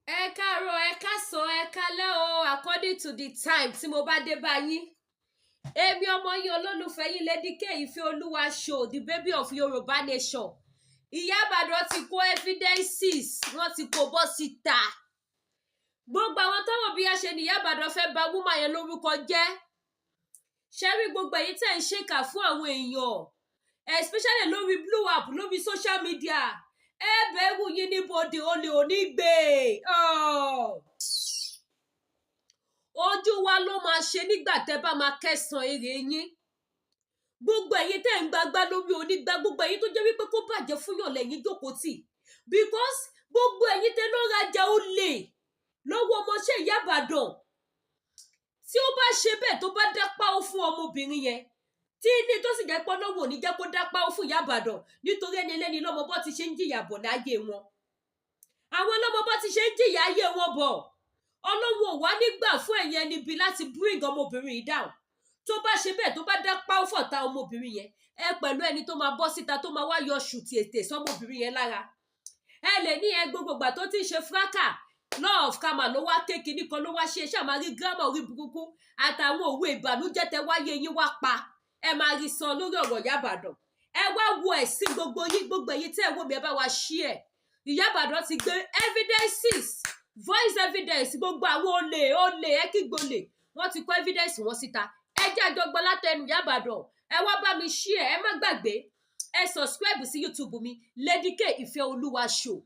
Ẹ káàárọ̀, ẹ káàsán, ẹ kálẹ́ o, according to the time tí mo bá dé bá yín. Èmi ọmọ yín olólùfẹ́ yín Lady K Ìfẹ́olúwa show, the baby of Yorùbá nation. Ìyá Ibadan ti kó evidences, wọ́n ti kó bọ́ síta. Gbogbo àwọn tọ́wọ́ bí a ṣe ní Ìyá Ibadan fẹ́ bà woman yẹn lórúkọ jẹ́. Ṣé rí gbogbo èyí tẹ́ ń ṣèkà fún àwọn èèyàn, especially lórí blue app, lórí social media. Ẹ bẹ̀rù yín níbodè olè òní gbé. Ojú wa ló máa ṣe nígbà tẹ́ bá máa kẹsàn èrè yín. Gbogbo ẹ̀yin tẹ́ ń gbàgbá lórí onígbà, gbogbo ẹ̀yin tó jẹ́ wípé kó bàjẹ́ fún yàn lẹ́yìn jókòó tì. Because gbogbo ẹ̀yin tẹ́ ló rajà olè lọ́wọ́ ọmọọṣẹ́ Ìyá Ibadan. Tí ó bá ṣe bẹ́ẹ̀ tó bá dá páó fún ọmọbìnrin yẹn, tí ní tó sì jẹ́ pé Ọlọ́run ò ní jẹ́ kó dá páó fún Ìyá Ibadan nítorí ẹni ẹlẹ́ni lọ́mọ bọ́ ti ṣe ń jìyà bọ̀ láyé wọn. Àwọn ọlọ́mọ bọ́ ti ṣe ń jìyà ayé wọn bọ̀. Ọlọ́run ò wá nígbà fún ẹ̀yin ẹni bí láti bring ọmọbìnrin yìí down. Tó bá ṣe bẹ́ẹ̀ tó bá dá páó fọ̀tá ọmọbìnrin yẹn, ẹ pẹ̀lú ẹni tó máa bọ́ síta tó máa wá yọ ṣùtì ètè sọmọbìnrin yẹn lára. Ẹ lè ní ẹ gbogbo ìgbà tó ti ń ṣe fúrákà, law of karma ló wá kéèkì nìkan ló wá ṣe ṣàmárí gírámà orí burúkú àtàwọn òwe ìbànújẹ́ tẹ wáyé yín wá pa. Ẹ máa rí san lórí ọ̀rọ̀ Ìyá Ibadan. Ẹ wá wo ẹ̀sìn gbogbo yín, gbogbo èyí tẹ́ ẹ wò mí ẹ bá wa share. Ìyá Ibadan ti gbé evidences, voice evidence, gbogbo àwọn olè ẹ kígbolè wọ́n ti kó evidence wọn síta. Ẹ jẹ́ àjọgbọ́n látẹnu Ìyá Ibadan. Ẹ wá bá mi share, ẹ má gbàgbé ẹ subscribe sí YouTube mi Lady K Ìfẹ́olúwa show.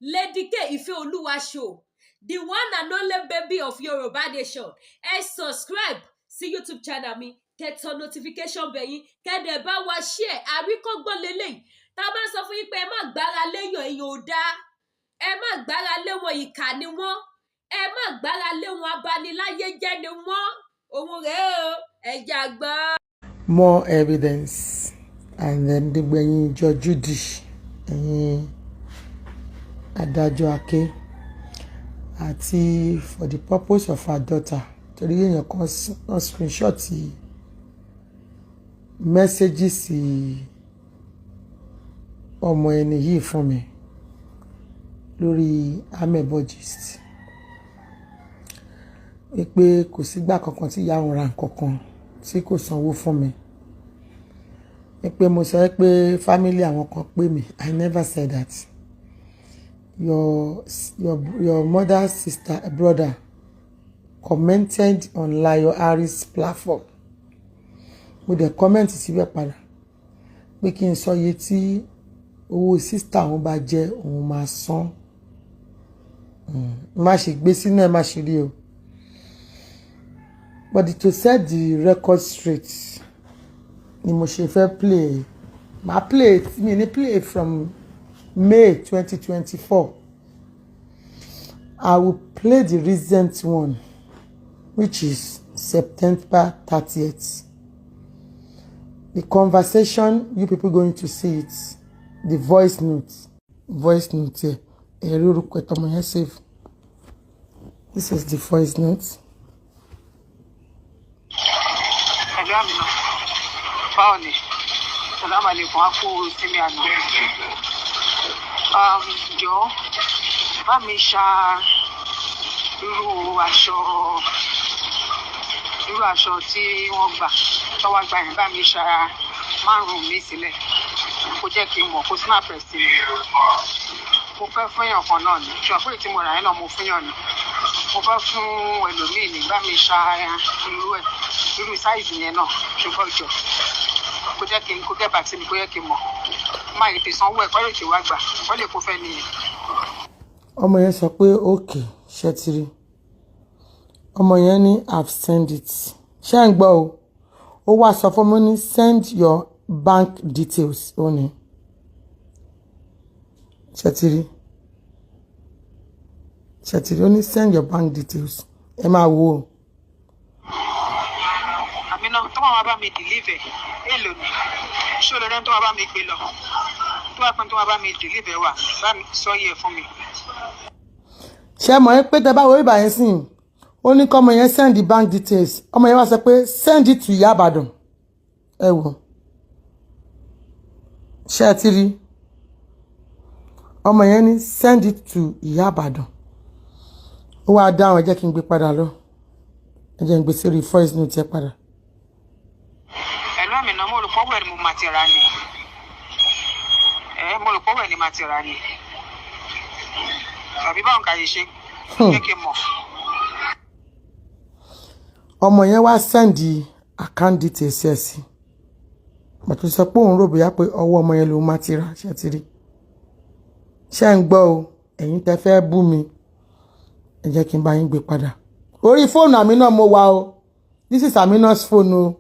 Lady K Ìfẹ́olúwa show, the one and only baby of Yorùbá nation. Ẹ subscribe sí YouTube channel mi, kẹtọ notification bẹ̀yìn, kẹ́dẹ̀ bá wa share. Àríkọ́gbọ́n lélẹ́yìí. Tá bá sọ fún yín pé ẹ má gbára léyàn èèyàn ò dáa. Ẹ má gbára lé wọn, ìkà ni wọ́n. Ẹ má gbára lé wọn, abaniláyé jẹ́ ni wọ́n. Òun rèé o, ẹ jà gbọ́. More evidence, and then gbogbo ẹ̀yin ìjọ Judy, ẹ̀yin adájọ́ Ake, àti for the purpose of her daughter, torí èèyàn kan screenshot messages ọmọ ẹni yìí fún mi lórí amebogist wípé kò sígbà kankan tí ìyá òun ra nǹkankan tí kò sanwó fún mi, wípé mo sọ pé family àwọn kan pè mí. I never said that. Your mother's sister, brother commented on Layo Harris' platform. Mo dẹ̀ comment síbẹ̀ padà pé kí n sọ iye tí owó sister òun bá jẹ́ òun máa san. Má ṣe gbé sínú ẹ má ṣe rí o. But to set the record straight ni mo ṣe fẹ́ play. Ma play mi ni play from May 2024. I will play the recent one, which is September 30th. The conversation, you people going to see it. The voice note here. This is the voice note. Jọ bá mi ṣa irú aṣọ tí wọ́n gbà tọ́wọ́ gbà yẹn, bá mi ṣa 5 mi sílẹ̀ kó jẹ́ kí n mọ̀ kó snap rẹ̀ sí mi. Mo fẹ́ fún èèyàn kan náà ni ṣùgbọ́n pé tí mo rà yẹn náà mo fún èèyàn ni. Mo fẹ́ fún ẹlòmíì ní, bá mi ṣa irú sáìzì yẹn náà ṣùgbọ́n jọ kó jẹ́ kí n kó gẹ́bà sí mi kó yẹ kí n mọ̀. Má yẹ ti sanwó ẹ̀ kọ́ lè ti wá gbà kọ́ lè kó fẹ́ nìyẹn. Ọmọ yẹn sọ pé okay ṣẹ́tìrì. Ọmọ yẹn ní I've sent it. Ṣé ń gbọ́ o? Ó wá sọ fún mi ní send your bank details ó ní. Ṣẹ́tìrì ó ní send your bank details. Ẹ máa wo o. Àmì náà tó máa bá mi deliver èlò ni. Ṣé olórí tó máa bá mi gbé lọ? Tó wá pín tó máa bá mi deliver wà, bá mi sọ yẹ fún mi. Ṣé mọ̀ pé tẹ́ bá wo ìbà yẹn sìn, ó ní kọ́ ọmọ yẹn send the bank details. Ọmọ yẹn wá sọ pé send it to Ìyá Ibadan. Ẹ wò. Ṣé ti rí? ọmọ yẹn ní send it to Ìyá Ibadan. Ó wá dáhùn, ẹ jẹ́ kí n gbé padà lọ. Ẹ jẹ́ n gbé sórí voice note ẹ padà. Ẹ̀lú àmì náà mo rò pọ́wọ́ ẹ̀ ni mo máa ti ra ni. Mo rò pọ́wọ́ ẹ̀ ni máa ti ra ni. Tàbí báwọn kà yìí ṣe. Jẹ́ kí n mọ̀. Ọmọ yẹn wá send account details ẹ̀ sí. Bàtú sọ pé òun rò bóyá pé ọwọ́ ọmọ yẹn ló máa ti ra, ṣé ti rí. Ṣé ń gbọ́ o, ẹ̀yin tẹ́ fẹ́ bú mi. Ẹ jẹ́ kí n bá yín gbé padà. Orí fóònù Amina mo wà o. This is Amina's phone o.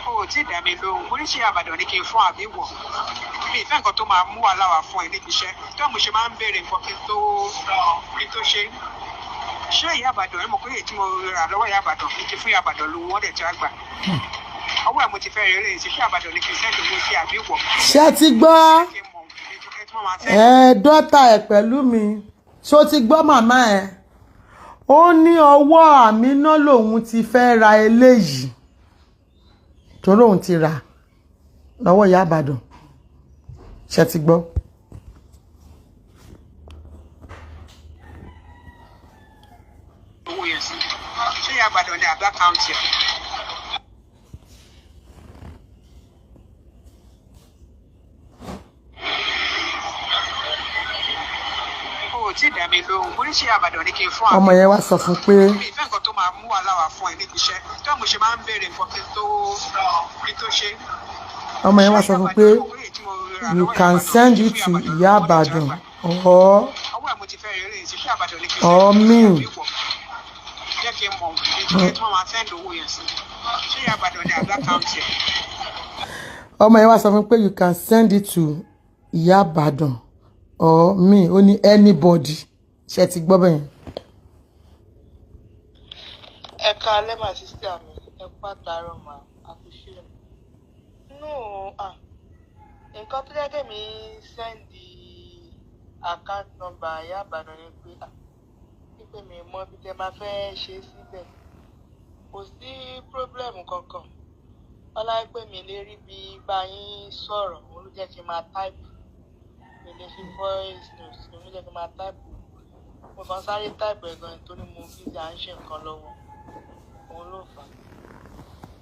O ti dá mi lóhùn. Mo ní ṣe Ìbàdàn ní kí n fún àbí wọ̀. Mi ìfẹ́ nǹkan tó máa mú wàhálà wá fún ẹ níbi iṣẹ́. Tó mo ṣe máa ń béèrè nǹkan kí n tó ṣe. Ṣé Ìyá Ibadan ẹ mọ̀ pé èyí tí mo rà lọ́wọ́ Ìyá Ibadan ní kí fún Ìyá Ibadan lówó wọ́n dẹ̀ tí wá gbà. Ọwọ́ ẹ̀ mo ti fẹ́ rere sí Ìyá Ibadan ní kí n sẹ́ńdì owó sí àbí wọ̀. Ṣé ti gbọ́? Dọ́tà ẹ̀ pẹ̀lú mi. Ṣó ti gbọ́ màmá ẹ̀? Ó ní ọwọ́ Amina lòun ti fẹ́ ra eléyìí. Torí òun ti rà lọ́wọ́ Ìyá Ibadan. Ṣé ti gbọ́? Owó yẹn sí. Ṣé Ìyá Ibadan ní àbá káùntì ẹ̀? Tí dá mi lóhùn. Mo ní ṣe Ìbàdàn ní kí n fún ọmọ yẹn wá sọ fún pé mi ìfẹ́ nǹkan tó máa mú wàhálà wá fún ẹ níbi iṣẹ́. Tó mo ṣe máa ń béèrè nǹkan kí n tó ṣe. Ọmọ yẹn wá sọ fún pé you can send it to Ìyá Ibadan or me. Jẹ́ kí n mọ̀ nítorí tí wọ́n máa send owó yẹn sí. Ṣé Ìyá Ibadan ní àgbà káùntì ẹ̀? Ọmọ yẹn wá sọ fún pé you can send it to Ìyá Ibadan or me, only anybody. Ṣé ti gbọ́ bẹ́ẹ̀? Ẹ káalẹ́ my sister mi, ẹ pàtàrọ̀ mà àfiṣe. Nǹkan tó jẹ́ kí mi sẹ́ndì account number Ìyá Ibadan ni pé mi mọ bí tẹ máa fẹ́ ṣe síbẹ̀. Kò sí problem kankan. Ọlá pé mi lè rí bí bá yín sọ̀rọ̀, òun ló jẹ́ kí n máa type. Mi lè fi voice note, òun ló jẹ́ kí n máa type. Mo kàn sáré type ẹ̀gan tó ní mo busy à ń ṣe nǹkan lọ́wọ́. Òun ló fà á.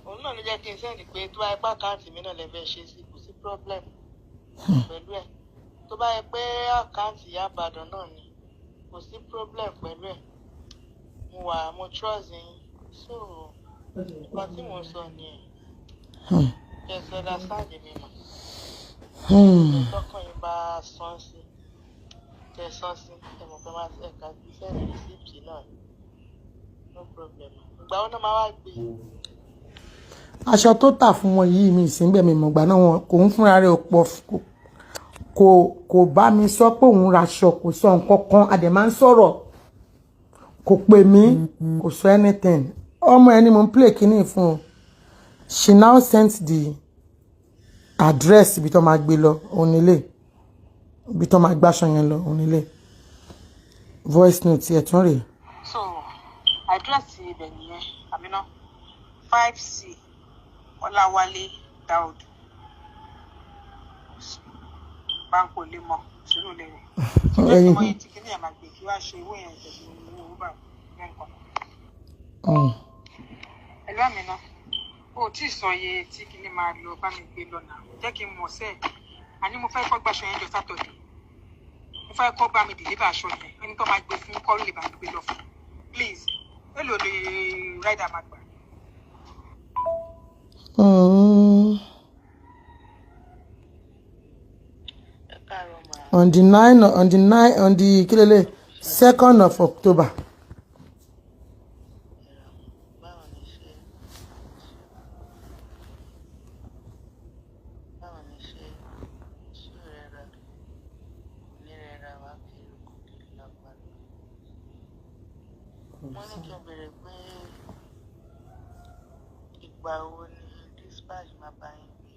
Òun náà ló jẹ́ kí n sẹ́ndì pé tó bá yẹ pé àkáǹtì mi náà lè fẹ́ ṣe sí, kò sí problem pẹ̀lú ẹ̀. Tó bá yẹ pé àkáǹtì Ìyá Ibadan náà ni, kò sí problem pẹ̀lú ẹ̀. Mo trust yín. So, nǹkan tí mo sọ nìyẹn. Kẹsẹ̀ ọ̀dà sáàdì mi mà. Tọkàn yín bá sán sí, tẹ sán sí, ẹ̀mọ̀ pé máa ṣe ẹ̀ka bí sẹ́ẹ̀lì rìsíìtì náà. No problem. Ìgbà wo náà máa wá gbé? Aṣọ tó tà fún wọn yìí mi ìsìnbẹ̀ mi mọ̀gbà náà wọn kò ń fúnra rẹ̀ pọ̀ kò bá mi sọ pé òun raṣọ, kò sọ nǹkan kan, a dẹ̀ máa ń sọ̀rọ̀, kò pè mí, kò sọ anything. Ọmọ ẹni mo ń play kíní fún un. She now sent the address ibi tó máa gbé lọ onílé, ibi tó máa gbáṣọ yẹn lọ onílé. Voice note ẹ̀ tún rèé. So, address ibẹ̀ nìyẹn, Amina 5C Ọláwálé Daud Banko Lemo sínú ilé rẹ̀. Ṣé ọmọ yẹn ti kí ní ẹ̀ máa gbé kí wá ṣe owó yẹn pẹ̀lú owó bá nǹkan. Ẹ̀lú Amina, o tí ì sọ iye tí kí ní máa lọ bá mi gbé lọ́nà. Jẹ́ kí n mọ̀ sẹ́ẹ̀. Àní mo fẹ́ kọ́ gbàṣọ yẹn jọ Sátọ̀dé. Mo fẹ́ kọ́ bá mi deliver aṣọ yẹn. Ẹni tó máa gbé fún kọ́ lè bá mi gbé lọ fún. Please, èlò lè rider máa gbà. On the 2nd of October. Wọ́n ní kí n bèrè pé ìgbà wo ni dispatch máa bá yín gbé.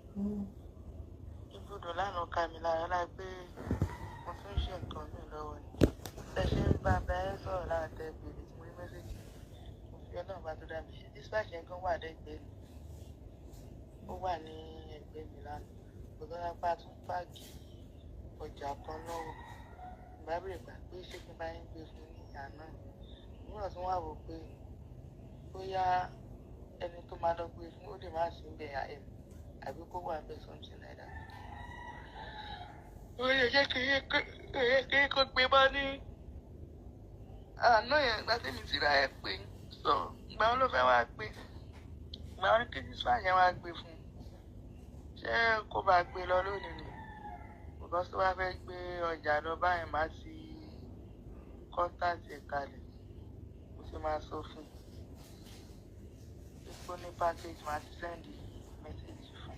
Ibùdó lánàá ká mi lára láì pé mo tún ṣe nǹkan mi lọ́wọ́ ni. Ẹ ṣe ń bá bẹ́ẹ̀ sọ̀rọ̀ láàtẹ̀ bèrè tí mo rí mẹ́sẹ̀jì. Mo fi Ọlọ́run bá tó dá mi ṣe. Dispatch yẹn gan wà lẹ́gbẹ̀ẹ́ mi. Ó wà ní ẹgbẹ́ mi lánàá. Because apá tún páàkì ọjà kan lọ́wọ́. Ìgbà bèrè gbà pé ṣé kí n bá yín gbé fún ní àná. Nígbà tí wọ́n wá wò pé bóyá ẹni tó máa lọ gbé fún ó lè má sí ń bẹ̀ àbí kó wà ń bẹ̀ something like that. Ó lè jẹ́ kí kó gbé bá ní àná yẹn ìgbà tí mi ti ra ẹ̀ pé sọ ìgbà wọn ló fẹ́ wá gbé ìgbà wọn ní kí sísú àyẹ̀ wá gbé fún ṣé kó bá gbé lọ lónìí ni because tó bá fẹ́ gbé ọjà lọ báyìí má ti kọ́ńtàtì kalẹ̀ ó sì máa sọ fún ipò ní package máa ti sẹ́ndì mẹ́sẹ̀jì fún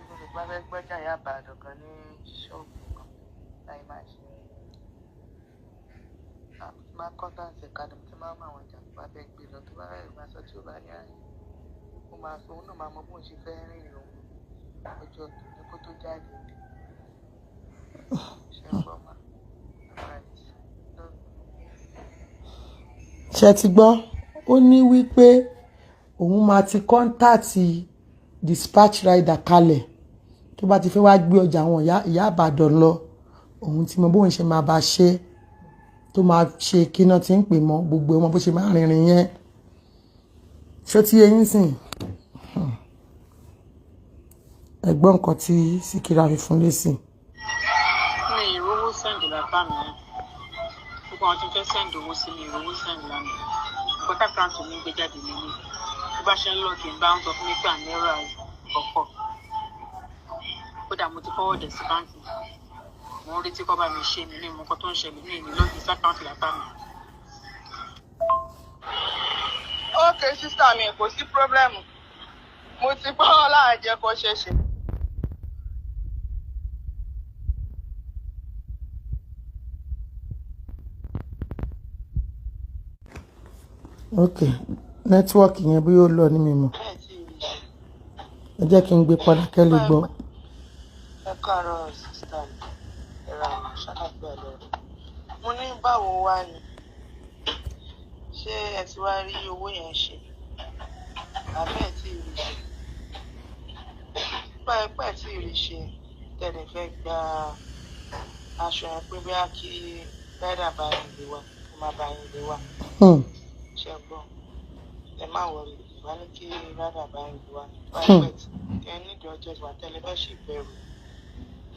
ipò tó bá fẹ́ gbọ́jà Ìyá Ìbàdàn kan ní ṣọ́ọ̀bù kan láì máa ṣe máa kọ́ńtàtì kalẹ̀ tí máa mọ àwọn ọjà tó bá fẹ́ gbé lọ tó bá rẹ̀ máa sọ tí ó bá ní àyè ó máa sọ òun náà máa mọ bóun ṣe fẹ́ rìn ìrìn ọjọ́ ní kó tó jáde ṣe ń bọ̀ máa. ṣe ti gbọ́ ó ní wípé òun máa ti kọ́ńtàtì dispatch rider kalẹ̀ tó bá ti fẹ́ wá gbé ọjà àwọn Ìyá Ìbàdàn lọ òun ti mọ bóun ṣe máa bá ṣe tó máa ṣe kíná tí ń pè mọ́ gbogbo ọmọ bó ṣe máa rìnrìn yẹn ṣó tí eyín sìn ẹ̀gbọ́n nǹkan tí Síkírà fi fún lésì. mi ìrówó sẹ́ǹdì lápá mi gbogbo àwọn tí fẹ́ sẹ́ǹdì owó sí mi ìrówó sẹ́ǹdì lánàá nǹkan tákàǹtì mi gbé jáde lélẹ̀ bí bá ṣe ń lọ kí n bá ń sọ fún mi pé àmẹ́rà ọ̀pọ̀ kódà mo ti fọwọ́ dẹ̀ sí báńkì mo ń retí kọ́ bá mi ṣe nínú ìmọ̀ nǹkan tó ń ṣẹlẹ̀ ní ìlú lọ́ọ̀dì sákàǹtì lápá mi. Ok sísá mi kò sí pírọ́blẹ́mù mo ti gbọ́ láàjẹ́ kó ṣẹ̀ṣẹ̀. ok nẹ́tíwọ́ọ̀kì yẹn bí ó lọ ní mímọ́ ẹ jẹ́ kí n gbé padà kẹ́lẹ́ gbọ́. ẹ káàárọ̀ sísá mi ẹ̀rọ àwọn ṣàlàgbà lọ́rọ̀ mo ní báwo wá ni ṣé ẹ ti wá rí owó yẹn ṣe àbẹ́ ẹ̀ tí ì rí ṣe pẹ́ẹ́pẹ́ tí ì rí ṣe tẹ̀lé fẹ́ gba aṣọ yẹn pé bí a kí bẹ́ẹ̀dà bá yín lè wá kó má bá yín lè wá ṣe gbọ́ ẹ má wọlé ìwà ní kí bẹ́ẹ̀dà bá yín lè wá pẹ́ẹ́pẹ́ tí ẹ nídìí ọjọ́ ìwà tẹ́lẹ̀ fẹ́ ṣì bẹ̀rù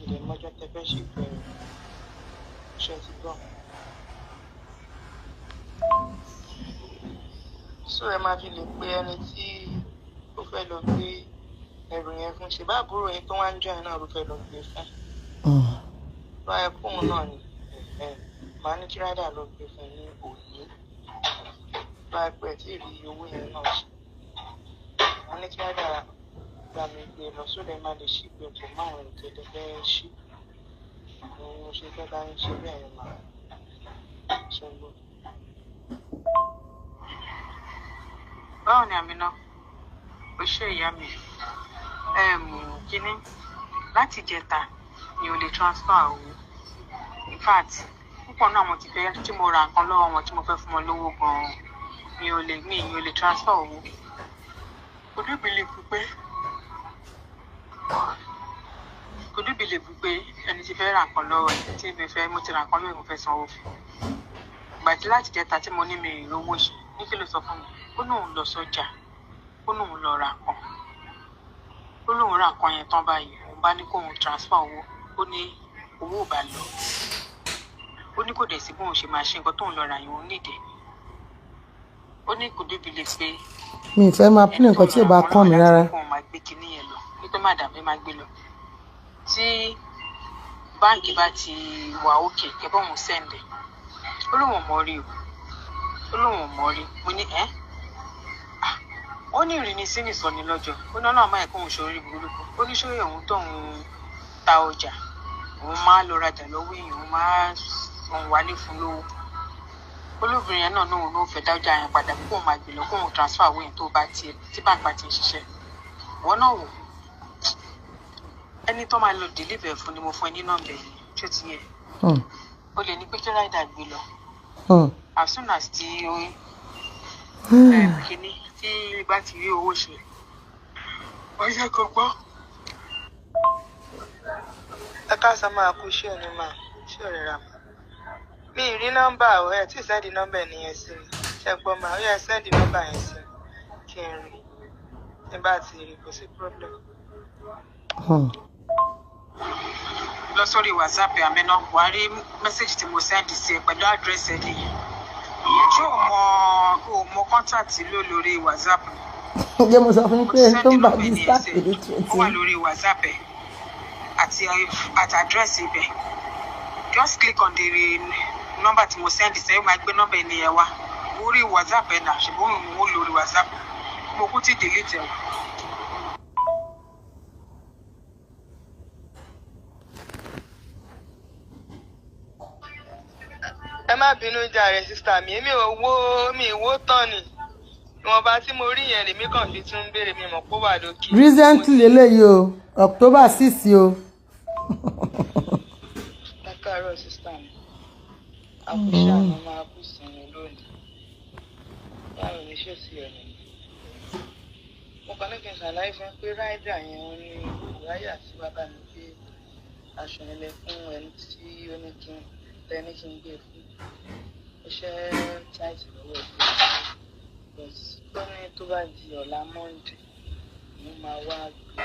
ìdè mọ́jọ́ tẹ́ fẹ́ ṣì bẹ̀rù ṣe ti gbọ́. so ẹ máa fi lè pe ẹni tí ó fẹ́ lọ gbé ẹrù yẹn fún ṣe bá àbúrò yín tó wá ń jọ yẹn náà ló fẹ́ lọ gbé fún bá ẹ kóun náà ni màá ní kí rádà lọ gbé fún ní òní bá ẹ pẹ́ tí ì rí owó yẹn náà ṣe màá ní kí rádà gbà mí gbé lọ sódà má lè ṣí pé kò má àwọn ìtẹ̀lé fẹ́ ṣí mo ṣe fẹ́ bá ń ṣe bẹ́ẹ̀ yẹn máa ṣe gbọ́. báwo ni àmì náà ó ṣe ìyá mi kínní láti jẹta mi ò lè transfer owó in fact púpọ̀ náà mo ti fẹ́ tí mo ra nǹkan lọ́wọ́ wọn tí mo fẹ́ fún wọn lówó gan-an mi ò lè transfer owó kò dúbì lè bú pé ẹni tí fẹ́ ra nǹkan lọ́wọ́ ẹ̀ tí mo ti ra nǹkan lọ́wọ́ ẹ̀ mo fẹ́ sanwó fún ìgbà tí láti jẹta tí mo ní mi ìrówó ṣe ní kí ló sọ fún mi ó lóun lọ sọ́jà ó lóun lọ ra nǹkan ó lóun ra nǹkan yẹn tán báyìí òun bá ní kóun transfer owó ó ní owó ò bá lọ ó ní kò dẹ̀ sí bóun ṣe máa ṣe nǹkan tóun lọ ra yẹn òun nídìí ó ní kò débi lè pé mi ì fẹ́ máa pín nǹkan tí ò bá kàn mí rárá. kóun máa gbé kinní yẹn lọ nítorí màdàmí máa gbé lọ tí báǹkì bá ti wà òkè kẹ́bọ̀ òun sẹ́ǹdẹ̀ ó lóun ò mọ̀ rí mo ní ó ní ìrìn sí nìsọ ní lọ́jọ́ ó ní ọlọ́run máa kóun ṣorí burúkú ó ní ṣóyè òun tóun ta ọjà òun máa lọ rajà lọ́wọ́ èèyàn òun máa òun wálé fún lówó olóbìnrin yẹn náà lóun ló fẹ́ dájà yẹn padà kóun máa gbé lọ kóun transfer owó yẹn tó bá tiẹ̀ tí bàbá ti ń ṣiṣẹ́ ìwọ náà wò ẹni tó máa lọ deliver fún ni mo fún ẹ ní nọ́mbà yìí tó ti yẹ o lè ní pé kí ráìdà gbé lọ as soon as tí ó kíní tí bá ti rí owó ṣe ọyẹ kò gbọ́ Káàsán máa kú ṣé ò ní máa ṣé ò rẹ̀ ra mà. Mi ì rí nọ́mbà ọ̀ ẹ̀ tí sẹ́ndì nọ́mbà ẹ̀ nìyẹn sí mi. Ṣé gbọ́ máa ó yẹ sẹ́ndì nọ́mbà yẹn sí mi kí n rí. Tí bá ti rí kò sí problem. Lọ sórí WhatsApp àmẹ́nà wàá rí mẹ́sẹ̀gì tí mo sẹ́ndì sí ẹ pẹ̀lú àdírẹ́sì ẹ̀ nìyẹn. Ṣé o mọ kọ́ńtàtì ló lórí WhatsApp? Ǹjẹ́ mo sọ fún yín pé ẹni tó ń bá mi start èdè ó wà lórí WhatsApp ẹ̀ àti àdírẹ́sì ibẹ̀. Just click on the number tí mo sẹ́ndì sẹ́yìn ó máa gbé nọ́mbà ènìyàn wá. Orí WhatsApp ẹ̀ náà ṣùgbọ́n mo lórí WhatsApp mo kú tí delete ẹ̀. Ẹ má bínú jàre sísá mi èmi ò wó tán ni ìwọ̀nba tí mo rí yẹn lèmi kàn fi tún béèrè mi mọ̀ pé wà lókè. recently eléyìí o October 6 o. Ẹ káàárọ̀ sísá mi àkúṣe àná máa kú sí mi lónìí báwo ni ṣé sí ẹ̀ nìyí. Mo kàn ní kí n ṣàlàyé fún pé ráìdà yẹn wọn ní ìráyà tí bàbá mi gbé aṣọ yẹn lẹ fún ẹni tí ó ní kí n gbé fún iṣẹ́ táìtì lọ́wọ́ ẹ̀ tó ní tó bá di ọ̀la Monday mo máa wá gbé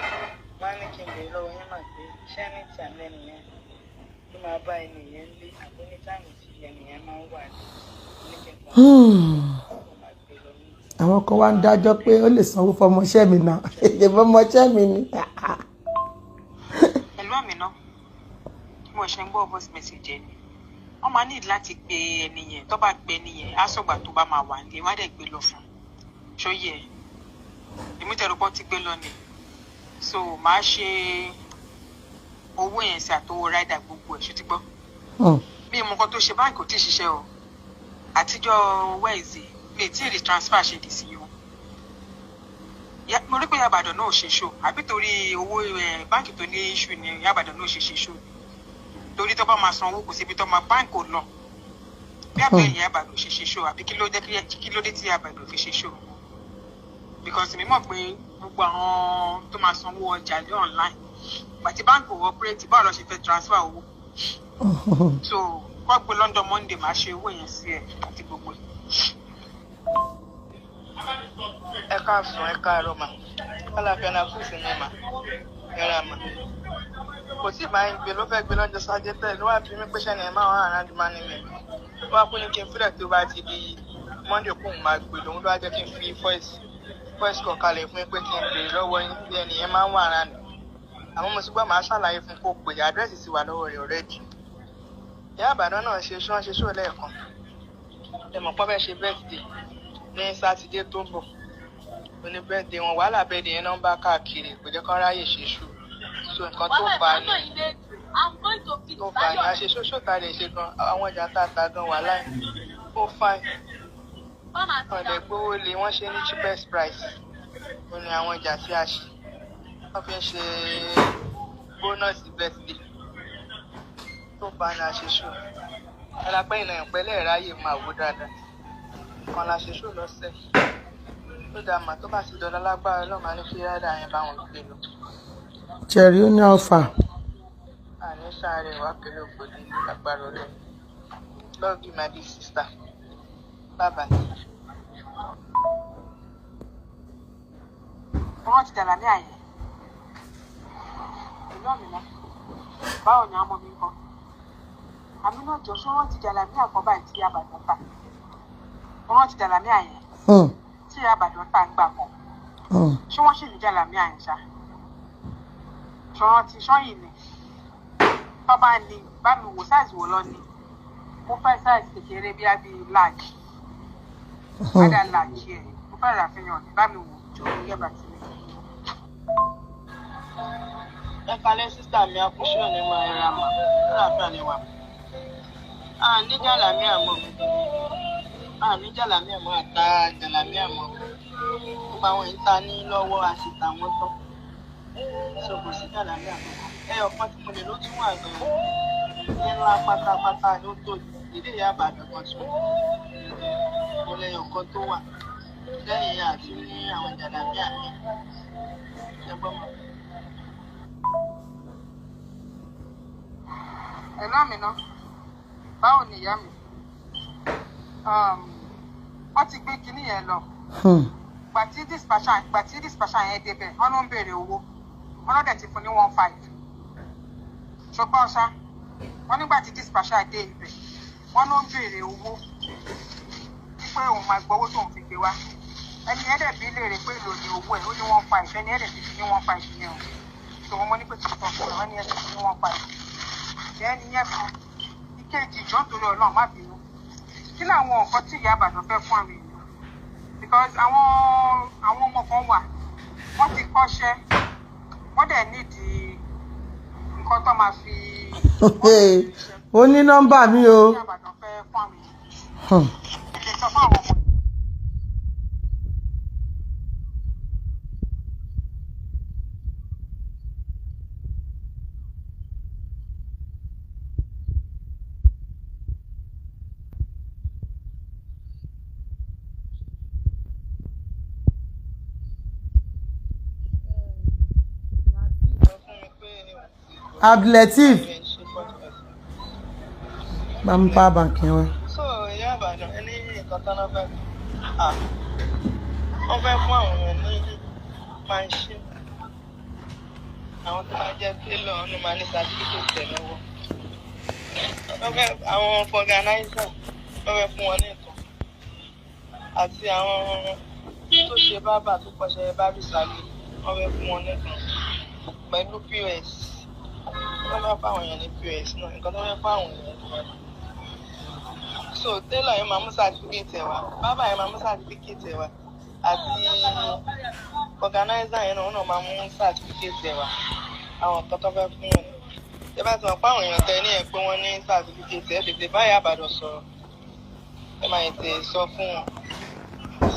wá ní kí n bèèrè lọ́wọ́ yín mà pé iṣẹ́ ní tí àmì ẹnìyẹn ló máa bá ẹnìyẹn lé àbí ní táìmù tí ẹnìyẹn máa ń wà ní kí n kàn máa gbé lọ ní. Àwọn kan wá ń dájọ́ pé ó lè sanwó fọmọṣẹ́ mi náà èdè fọmọṣẹ́ mi ni. Pẹ̀lú àmì náà mo ṣe ń gbọ́ voice message ẹ̀ ni wọ́n máa need láti pe ẹni yẹn tó bá pe ẹni yẹn á sọ̀gbà tó bá máa wà ní wọ́n á dẹ̀ gbé lọ fún ṣóyè ẹ̀ èmi tẹ̀rù pọ́ ti gbé lọ ni so màá ṣe owó yẹn sí àtọwọ́ ráìdà gbogbo ẹ̀ ṣó ti gbọ́. Mi ò mọ nǹkan tó ṣe báńkì kò tí ì ṣiṣẹ́ o àtijọ́ wẹ́ẹ̀sì mi ì tí ì rí transfer ṣe dì sí o mo rí pé Ìyá Ìbàdàn náà ò ṣe ṣó àbí torí owó báńkì tó ní iṣu ni Ìyá Ìbàdàn náà ò ṣe ṣó torí tó bá máa san owó kò síbi tó máa báńkì ò lọ bí àbẹ̀ Ìyá Ìbàdàn ṣe ṣe ṣó àbí kí ló dé tí Ìyá Ìbàdàn fi ṣe ṣó because mi mọ̀ pé gbogbo àwọn tó máa sanwó ọjà ní online bàtí báńkì ò operate báwo lọ ṣe fẹ́ transfer owó so kọ́ gbé London Monday máa ṣe owó yẹn sí ẹ̀ àti gbogbo ẹ̀. Ẹ káàsán ẹ káàárọ̀ mà kálàfíà náà kù sí mi mà yàrá mà kò tí ì máa ń gbé ló fẹ́ gbé lọ́jọ́ sáájẹ́ tẹ́lẹ̀ ló wà fi mí pé sẹ́ni ẹ̀ máa wà around money mi ó wá kú ní kí n fílẹ̀ tó bá ti di Monday kóun máa gbé lòun ló wá jẹ́ kí n fi voice call kalẹ̀ fún pé kí n béèrè lọ́wọ́ yín bí ẹni yẹn máa ń wà around àmọ́ mo ti gbọ́ màá ṣàlàyé fún kó pè àdírẹ́sì sì wà lọ́wọ́ rẹ̀ already. Ìyá Ìbàdàn náà ṣe ṣó lẹ́ẹ̀kan ẹ mọ̀ pọ́n fẹ́ ṣe birthday ní sátidé tó ń bọ̀ oní birthday wọn wàhálà birthday yẹn náà ń bá káàkiri kò jẹ́ kán ráyè ṣe ṣù so nǹkan tó fà á ní a ṣe ṣóṣòta lè ṣe gan àwọn ọjà tá a ta gan wà láì ó fine ọ̀dẹ̀ gbówó lé wọ́n ṣe ní cheapest price ó ní àwọn ọjà tí a ṣe wọ́n fi ń ṣe bónọ́ọ̀sì birthday tó fà á ní a ṣe ṣù ẹlápẹ́ ìnà ìpẹ́lẹ̀ ráyè máa wó dáadáa kan la ṣe ṣù lọ́sẹ̀ tó dáa mà tó bá ti dọ̀la lágbára ọlọ́mà ní kí rádà yẹn bá wọn gbé lọ. Cherry ó ní alpha. Àní sáré wá pẹ̀lú ògbóni lágbára ọlọ́run. Love you my big sister. Bye bye. Wọ́n ti dàlà ní àyè. Ìlú àmìlá. Báwo ni àwọn ọmọ mi ń kọ́? Àmì náà jọ ṣé wọ́n ti dàlà ní àkọ́bá tí Ìyá Ìbàdàn tà. Wọ́n ti dàlà ní àyè. Tí Ìyá Ìbàdàn tà ń gbà kan. Ṣé wọ́n sì ní dàlà ní àyè ṣá? Ṣọ́wọ́n ti ṣọ́yìn ni. Tọ́ bá ní bá mi wò sáìsì wò lọ ni. Mo fẹ́ sáìsì kékeré bí ábí large. Bádà large ẹ̀. Mo fẹ́ rà fihàn ní bá mi wò jọ ní ẹ̀bà tí mi. Ẹ kalẹ̀ sísá mi akúṣọ́ ni mo ra mọ̀ láàfíà ni wà. Ní jàlámí àmọ́ ní jàlámí àmọ́ àtà jàlámí àmọ́ gbogbo àwọn ìta ní lọ́wọ́ àṣìta wọn tán so kò sí jàlámí àmọ́ ẹyọkan tí mo lè ló tún wà gan ní ńlá pátápátá ló tó ìdílé Ìyá Ìbàdàn kan tún mo lẹ́yọkan tó wà lẹ́yìn àti ní àwọn jàlámí àmì ẹgbọ́n mọ́. Hello mi ná. Báwo ni ìyá mi? Wọ́n ti gbé kinní yẹn lọ. Gbà tí dispatcher yẹn débẹ̀, wọ́n ló ń béèrè owó. Wọ́n ló dẹ̀ ti fún ní 15. Ṣùgbọ́n ṣá, wọ́n nígbà tí dispatcher dé ibẹ̀, wọ́n ló ń béèrè owó. Pé òun máa gbọ́ owó tóun fi gbé wá. Ẹni yẹn dẹ̀ bí léèrè pé èlò ni owó ẹ̀, ó ní 15. Ẹni yẹn dẹ̀ ti fi ní 15 ní o. Ṣùgbọ́n mo ní pé kí n sọ fún ọ, ẹni yẹn ti fi ní 15. Ẹni yẹn kan, ìkejì ìjọ́ nítorí Ọlọ́run má bínú. Kí làwọn nǹkan tí Ìyá Ìbàdàn fẹ́ fún àwọn èèyàn? Because àwọn ọmọ kan wà, wọ́n ti kọ́ṣẹ́, wọ́n dẹ̀ nídìí nǹkan tó máa fi. Ó ní nọ́mbà mi o. Ìyá Ìbàdàn fẹ́ fún àwọn èèyàn. Ẹ sọ fún àwọn ọmọ. Abdulateef. Bam pa bank yẹn wá. So Ìyá Ìbàdàn ẹni nǹkan tán náà fẹ́ wọ́n fẹ́ fún àwọn èèyàn ní máa ń ṣe àwọn tó máa jẹ́ télọ̀ ọ̀nù máa ní certificate tẹ̀ lọ́wọ́. Wọ́n fẹ́ àwọn organizer wọ́n fẹ́ fún wọn ní nǹkan àti àwọn tó ṣe bábà tó kọ́ṣẹ́ bábí sálẹ̀ wọ́n fẹ́ fún wọn ní nǹkan pẹ̀lú POS. Wọ́n fẹ́ fún àwọn èèyàn ní POS náà nǹkan tó fẹ́ fún àwọn èèyàn ní. So télọ̀ yẹn máa mú certificate ẹ̀ wá bábà yẹn máa mú certificate ẹ̀ wá àti organizer yẹn náà máa mú certificate ẹ̀ wá àwọn nǹkan tó fẹ́ fún wọn. Ṣé bá ti mọ̀ pé àwọn èèyàn tẹ ní ẹ̀ pé wọ́n ní certificate ẹ̀ tètè bá Ìyá Ìbàdàn sọ̀rọ̀ ẹ máa tètè sọ fún wọn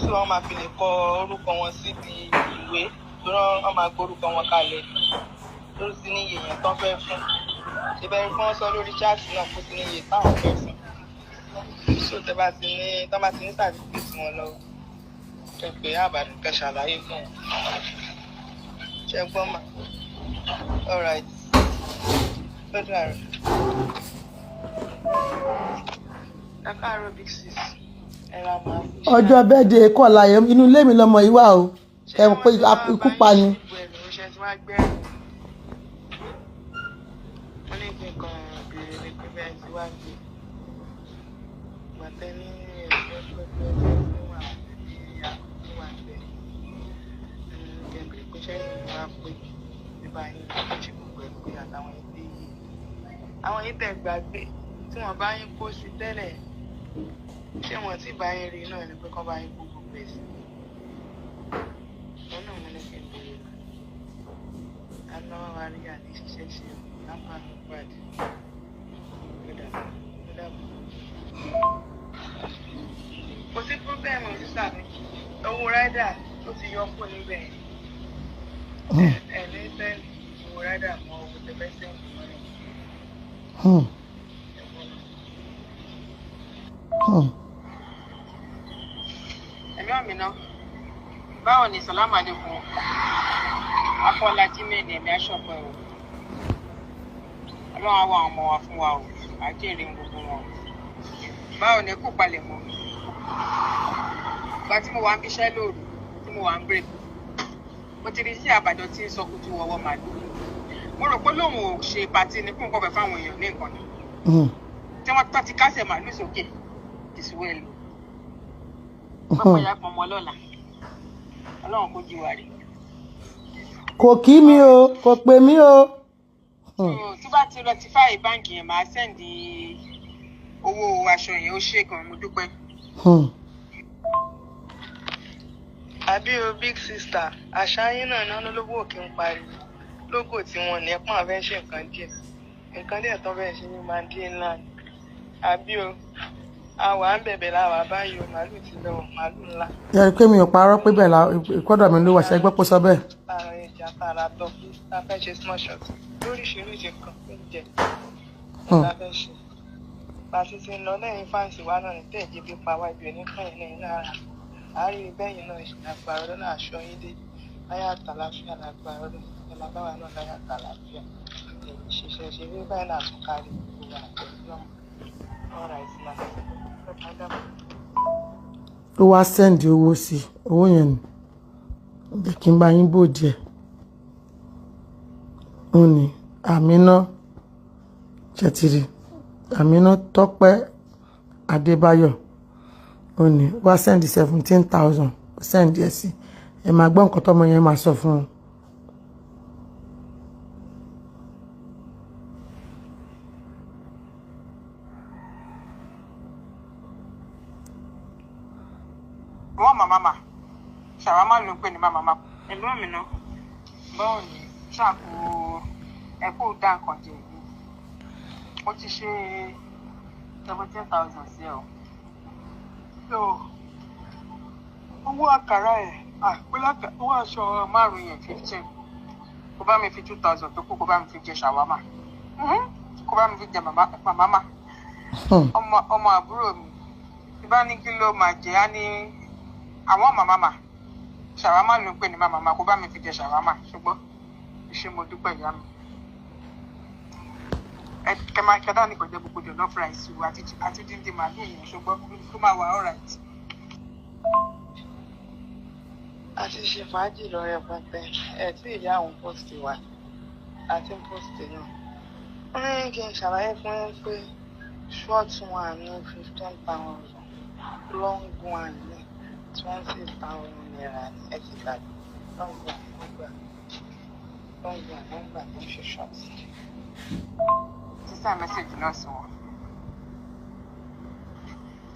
tí wọ́n máa fi lè kọ orúkọ wọn síbi ìwé tó wọ́n máa gbórúkọ wọn kalẹ̀ lórí sí ní iye yẹn tán fẹ́ fún. Ṣé bẹ́ẹ̀ ni wọ́n sọ lórí chat náà kó sí ní iye táwọn fẹ́ fún. So tẹ́ bá ti ní certificate wọn lọ́wọ́ ẹ pé Ìyá Ìbàdàn kẹ́ ṣàlàyé fún wọn. Ṣé gbọ́ mà? All right. Lọ́dọ̀ àrẹ. Ẹ káàárọ̀ Big Sis. Ọjọ́ bẹ́ẹ̀dẹ̀ kọ̀ọ̀la yẹn inú ilé mi lọmọ yìí wà o. Ẹ mọ̀ pé ikú pa ni. Wọ́n ní kí n kàn béèrè ní pé bẹ́ẹ̀ ti wá gbé. Gbàtẹ́ ní ẹgbẹ́ pẹ́pẹ́ fún àwọn ìyá tó wà bẹ́ẹ̀. Kẹ̀kẹ́ pé ṣẹ́yìn ni wọ́n á pè nípa yín tó ṣe gbogbo ẹ̀ pé àtàwọn ìdí yìí. Àwọn yìí tẹ̀ gbàgbé tí wọ́n bá yín kó sí tẹ́lẹ̀. Ṣé wọ́n ti bá yín rí náà ni pé kọ́ bá yín kó gbogbo ẹ̀ sí? Wọ́n náà wọ́n ní kí n béèrè. Àná wa rí àní ṣiṣẹ́ ṣe o. Lápá mi pàdé. Kò sí pírọ́bẹ̀mù sísà mi. Owó ráìdà ó ti yọ kó níbẹ̀ yẹn. Ẹ̀ní sẹ́ǹdì owó ráìdà mọ́ owó tẹ́fẹ́ sẹ́ǹdì mọ́ni. Ẹ̀mí ọ̀mìnà. Báwo ni Sàlámù Adékun? Afọlájí mẹ́rin ẹ̀mí aṣọ́pẹ́ o. Ọlọ́run á wá àwọn ọmọ wa fún wa o. Àjèrè gbogbo wọn. Báwo ni kò palẹ̀ mọ́? Ìgbà tí mo wà ń bíṣẹ́ lóru, tí mo wà ń break, mo ti rí sí Ìbàdàn tí ń sọ kútu ọwọ́ màlúù. Mo rò pé lóun ò ṣe pàtí ní fún nǹkan fẹ́ fáwọn èèyàn ní nǹkan ni. Tí wọ́n tọ́ ti kásẹ̀ màlúù sókè, ìṣúwé lò. Bọ́pọ̀ ìyá kan ọmọ lọ́la. Ọlọ́run kò jí wa rí. Kò kí mi o, kò pè mí o. Tí bá ti rectify báǹkì yẹn, màá sẹ́ndì owó aṣọ yẹn ó ṣe gan, mo dúpẹ́. Àbí o Big Sister, àṣà yín náà náà lówó òkè ń pariwo. Lógò tí wọ́n ní ẹ̀pọ̀n àfẹ́ ṣe nǹkan díẹ̀. Nǹkan díẹ̀ tó fẹ́ ṣe ní máa dín ńlá ni. Àbí o, àwa ń bẹ̀bẹ̀ láwa báyìí o, màálù ti lọ màálù ńlá. Yẹ pé mi ò parọ́ pé bẹ́ẹ̀ ìkọ́dọ̀ mi ló wà ṣe gbọ́ pé sọ bẹ́ẹ̀. Tààrà ìjà tààrà tọ́ pé ta fẹ́ ṣe small shot lóríṣiríṣi kan oúnjẹ ta fẹ́ ṣe. Bàtí ti ń lọ lẹ́yìn fáǹsì wa náà ní tẹ̀jẹ̀ bí pa wá ibi oníkan yìí lẹ́yìn lára. Àárín bẹ́yìn náà àgbà ọ̀rọ̀ náà aṣọ yín dé láyà àtàláfíà lágbà ọ̀rọ̀ ẹ̀ máa bá wa náà láyà àtàláfíà. Ṣiṣẹ́ ṣe bí báyìí náà tún kárí gbogbo All right, ma. Ó wá send owó sí owó yẹn ni jẹ́ kí n bá yín bò díẹ̀ ó ní Àmínà ṣẹtìrì Àmínà Tọ́pẹ́ Adébáyọ̀ ó ní wá send 17,000 send ẹ̀ sí ẹ máa gbọ́ nǹkan tọ́mọ yẹn máa sọ fún un. Wọ́n màmá ṣàwámà ló ń pè ní màmá. Ẹ̀gbọ́n mi náà báwo ni ṣàkó ẹ̀kú dá nǹkan jẹ yìí. Mo ti ṣe 17,000 sí ẹ o. So owó àkàrà ẹ̀ owó aṣọ márùn-ún yẹn 15. Kò bá mi fi 2,000 tó kù kò bá mi fi jẹ ṣàwámà. Kò bá mi fi jẹ màmá. Ọmọ àbúrò mi. Tí bá ní kí ló máa jẹ á ní àwọn màmá ṣàwámà ló ń pè ní màmá kó bá mi fi jẹ ṣàwámà ṣùgbọ́n ìṣe mo dúpẹ́ ìyá mi. Kẹ́dá ní kò jẹ́ gbogbo jọ̀nà fúráìsì àti díndín màálù yẹn ṣùgbọ́n kó máa wà all right. A ti ṣe fàájì lọ rẹpẹtẹ ẹ tí ìyá àwọn post wa àti post náà. Wọ́n ní kí n ṣàlàyé fún yín pé short one ní 15,000 long one ní 20,000 naira ní ẹ̀sìkà long one nígbà tó ń ṣe short. Sísá mẹ́sẹ̀jì náà sí wọn.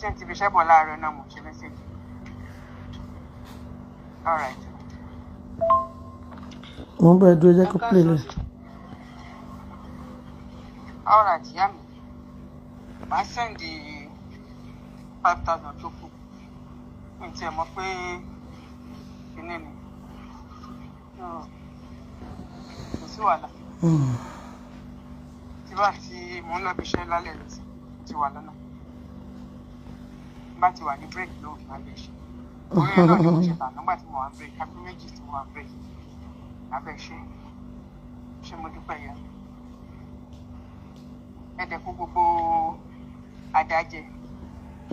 Jẹ́ ti fi ṣẹ́bọ̀ láàárọ̀ náà mo ṣe mẹ́sẹ̀jì. All right. Mo ń bẹ̀rẹ̀ dúró jẹ́ kó pè lẹ̀. All right, ìyá mi. Màá sẹ́ndì 5,000 tó kù. Mi tiẹ̀ mọ̀ pé kíní ni. Kò sí wàhálà. Tí bá ti mò ń lọ bí iṣẹ́ lálẹ́ rẹ̀ ti wà lọ́nà. Bá ti wà ní break lóòrùn máa lè ṣe. Orí náà ni mo ṣe tà nígbà tí mo wà break. Àbí méjì tí mo wà break. Abẹ́ ṣe mo dúpẹ́ yẹn. Ẹ̀dẹ̀ kó gbogbo àdájẹ.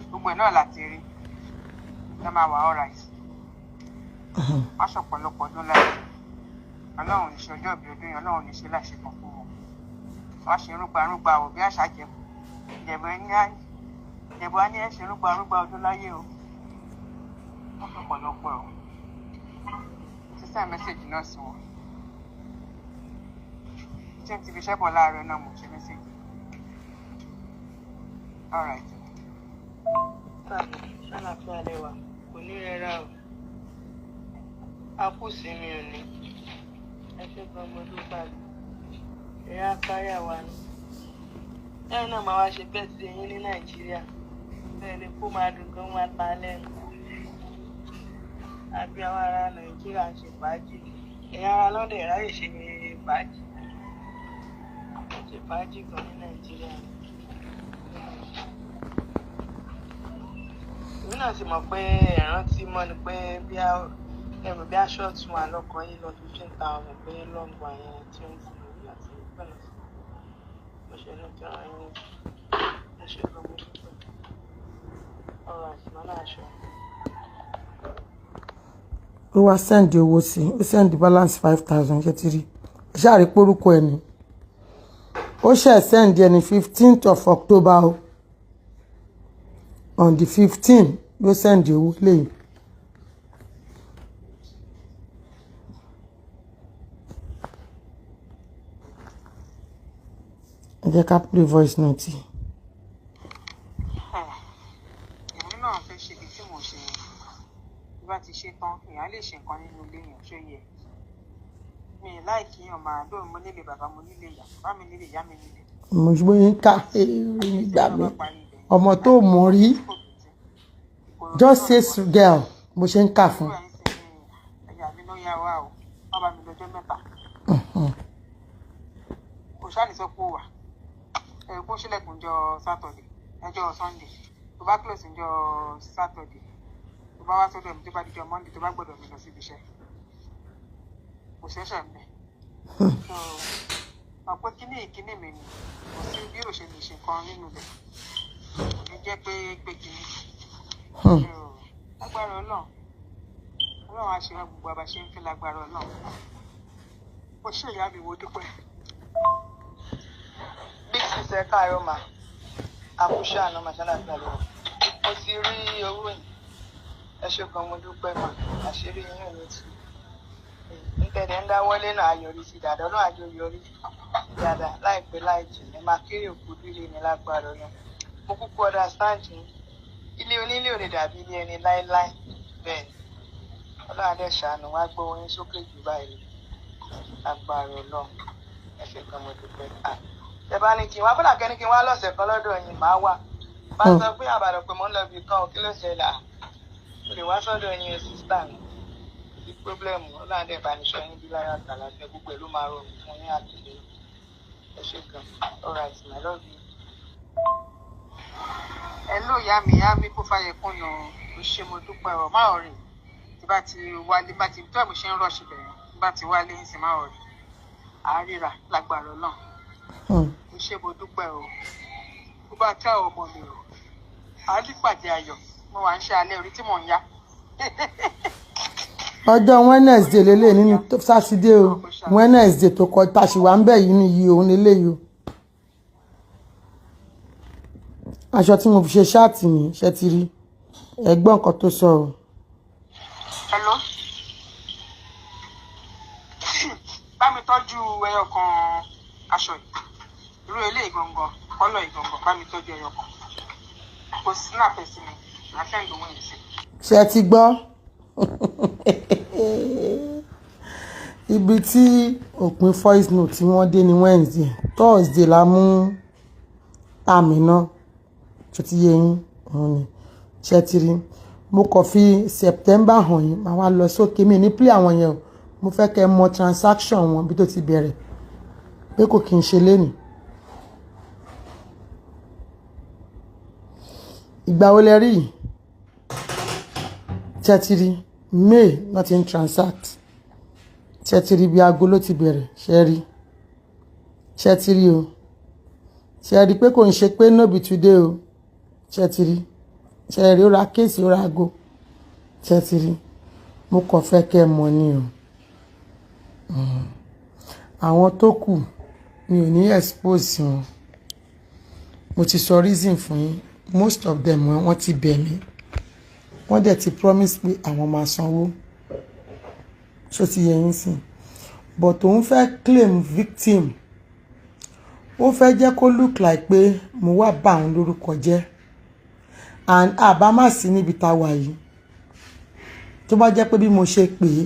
Gbogbo ẹ̀ náà láti rí. Ẹ máa wà all right. Má ṣọ̀pọ̀lọpọ̀ ọdún láyé. Ọlọ́run ní ṣe ọjọ́ ìbí ọdún yẹn, Ọlọ́run ní ṣe láṣẹ kan fún wọn. Wọ́n ṣe rúgba àwọ̀ bí àṣà jẹ. Ìjẹ̀bú á ní ẹ̀ ṣe rúgba ọdún láyé o. Wọ́n ṣọ̀pọ̀lọpọ̀ o. Ti send mẹ́sẹ̀jì náà sí wọn. Ṣé ti fi ṣẹ́bọ̀ láàárọ̀ náà mo ṣe mẹ́sẹ̀jì? All right. Ṣàlàfíà lẹ́wà kò ní rẹ́ra o. A kù sí mi ò ní. Ẹ ṣe gan mo dúpẹ́. Ìyá káyà wa ni. Ẹ̀yin náà máa wá ṣe bẹ́ẹ̀ sí yín ní Nàìjíríà. Bẹ́ẹ̀ ni kó máa dùn gan máa ta lẹ́nu. Àbí àwọn ará Nàìjíríà ń ṣe fàájì. Ẹ̀yin ará London ráyè ṣe fàájì. Ṣe fàájì gan ní Nàìjíríà. Èmi náà sì mọ̀ pé ẹ̀rántí mọ́ ni pé bí ẹrù bí aṣọ tún wà lọ́kàn yìí lọ 15,000 pé lọ́ngbà yẹn 20 àti pẹ̀lú mo ṣe ní kí wọ́n yín mo ṣe lọ mo dúpẹ́ ọ̀rọ̀ àtìmọ́lá aṣọ. Ó wá send owó sí ó send balance 5,000 ṣe ti rí ẹ ṣáà rí pórúkọ ẹ ní ó ṣe send ẹni 15th of October o on the 15th ló send owó lẹ́yìn. Ẹ jẹ́ ká play voice note. Èmi náà fẹ́ ṣe ibi tí mo ṣe yẹn. Bí bá ti ṣe tán, èèyàn lè ṣe nǹkan nínú ilé yẹn ṣó yẹ. Mi ì láì kí èèyàn máa lóun mo nílé bàbá mo nílé ìyá, bàbá mi nílé ìyá mi nílé. Mo ṣùgbọ́n yín ká nígbà mi ọmọ tó mọ̀ rí just say girl mo ṣe ń kà fún. Ẹ̀yà mi ló yá wa o, bàbá mi lọ́jọ́ mẹ́ta. Kò ṣáà ní sọ pé ó wà. Kó ṣílẹ̀kùn jọ Saturday, ẹjọ́ Sunday. Tó bá close jọ Saturday. Tó bá wá sọ́dọ̀ mi tó bá dijọ́ Monday tó bá gbọ́dọ̀ mi lọ síbi iṣẹ́. Kò ṣẹ̀ṣẹ̀ ń bẹ̀. ọ̀pẹ́ kíní mi ni kò sí bí ó ṣe lè ṣe kan nínú rẹ̀ kò ní jẹ́ pé kíní lágbára Ọlọ́run á ṣe wá gbogbo àbá ṣe ń fi lágbára Ọlọ́run mo ṣe ìyá mi wo dúpẹ́. bí sísẹ káàárọ̀ mà àkúṣe àná màṣálà gbàlẹ mo ti rí owó yìí ẹ ṣe kan mo dúpẹ́ mà àṣírí yín ò ní tú nítẹ̀dẹ̀ ń dáwọ́lé náà àyọrí sí dáadáa náà àjọ yọrí dáadáa láìpẹ́ láì jìnnà máa kéré òkú líle ní lágbára Ọlọ́run mo kúkú understand yín ilé onílé ò lè dàbí ilé ẹni láéláé bẹ́ẹ̀ Ọlọ́run adé ṣàánú wá gbọ́ orin sókè jù báyìí lágbára Ọlọ́run ẹ ṣe kan mo dúpẹ́. Ẹ bá ní kí n wá bọ́dà kẹ́ni kí n wá lọ́sẹ̀ kan lọ́dọ̀ yín máa wà bá sọ pé Ìbàdàn pé mo ń lọ ibì kan kí ló ṣẹlẹ̀ mo lè wá sọ́dọ̀ yín sísítà mi sí pírọ́blẹ́mù Ọlọ́run adé ìbánisọ yín bí lára àtàlàfẹ́ gbogbo ẹ̀ ló máa rọrùn fún yín àtìlẹ́yìn ẹ ṣe gan all right my love you. ẹ ló yá mi kó fàyè kún nù ó ṣe mo dúpẹ́ ọ̀ máa rìn tí bá ti wálé bá ti tó àmì ṣe ń rọ̀ṣì bẹ̀rẹ̀ tí bá ti wálé ń sì máa rìn àárírà lágbára Ọlọ́run ó ṣe mo dúpẹ́ o ó bá tẹ́ ọmọ mi o àádìpàdé ayọ̀ mo wà ń ṣe alẹ́ orí tí mò ń yá. ọjọ́ Wednesday lélẹ̀ nínú sátidé o Wednesday tó kọ tàṣìwà ń bẹ̀ yìí nìyí òun lélẹ̀ yìí o aṣọ tí mo fi ṣe ṣáàtì ní ṣe ti rí ẹ̀gbọ́n nǹkan tó sọ o. Hello bá mi tọ́jú ẹyọ kan aṣọ yìí irú ilé ìgangan kọ́lọ̀ ìgangan bá mi tọ́jú ẹyọ kan kò sí snap ẹ̀ sí mi màá fẹ́ ìdòwò yìí sí. ṣe ti gbọ́ ibi tí òpin voice note tí wọ́n dé ní Wednesday Thursday la mú àmì náà tó ti yé yín òun ni ṣe ti rí mo kàn fi September hàn yín màá wá lọ sókè mi ní play àwọn yẹn o mo fẹ́ kẹ́ mọ transaction wọn bí tó ti bẹ̀rẹ̀ pé kò kí n ṣe lénìí. ìgbà wo lẹ rí ṣẹ́tìrí May not in transact ṣẹ́tìrí bí aago ló ti bẹ̀rẹ̀ ṣẹ́tìrí o ṣẹ́rí pé kò ń ṣe pé no be today o ṣẹ́tìrí ṣẹ́rí ó ra kéèsì ó ra aago ṣẹ́tìrí mo kàn fẹ́ kẹ́ mọ̀ ni o àwọn tó kù mi ò ní expose wọn mo ti sọ reason fún yín most of them wọ́n ti bẹ̀ mí wọ́n dẹ̀ ti promise pé àwọn máa sanwó ṣó ti yẹ yín sìn but òun fẹ́ claim victim ó fẹ́ jẹ́ kó look like pé mo wá bà òun lórúkọ jẹ́ and àbá má sí níbi tá a wà yìí tó bá jẹ́ pé bí mo ṣe pè é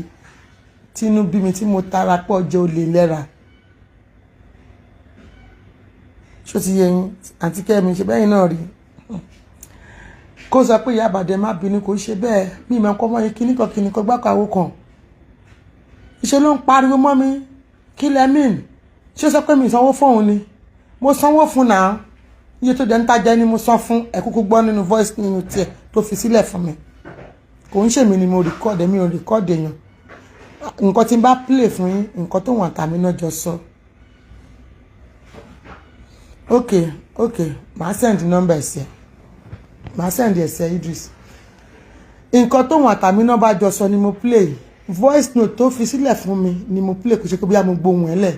tínú bí mi tí mo tara pọ̀ jẹ́ olè lẹ́ra ṣó ti yẹ yín àti kẹ́mi ṣe bẹ́yìn náà rí kó sọ pé Ìyá Ìbàdàn má bínú kò ṣe bẹ́ẹ̀ mi ìmọ̀ nǹkan mọ́ kíníkan gbákàwó kan ìṣe ló ń pariwo mọ́ mi kí lẹ mean ṣé ó sọ pé mi sanwó fóun ni mo sanwó fún náà iye tó jẹ́ ń tajà ni mo san fún ẹ kúkú gbọ́ nínú voice nínú tiẹ̀ tó fi sílẹ̀ fún mi kò ń ṣèmi ni mo record mi ò record èèyàn nǹkan tí n bá play fún yín nǹkan tó wọ̀n tàmí náà jọ sọ ok màá send number ẹ̀sẹ̀ màá send ẹ̀sẹ̀ Idris nǹkan tó wọ̀n tàmí náà bá jọ sọ ni mo play voice note tó fi sílẹ̀ fún mi ni mo play kò ṣe pé bí a mo gbóhùn ẹ̀ lẹ̀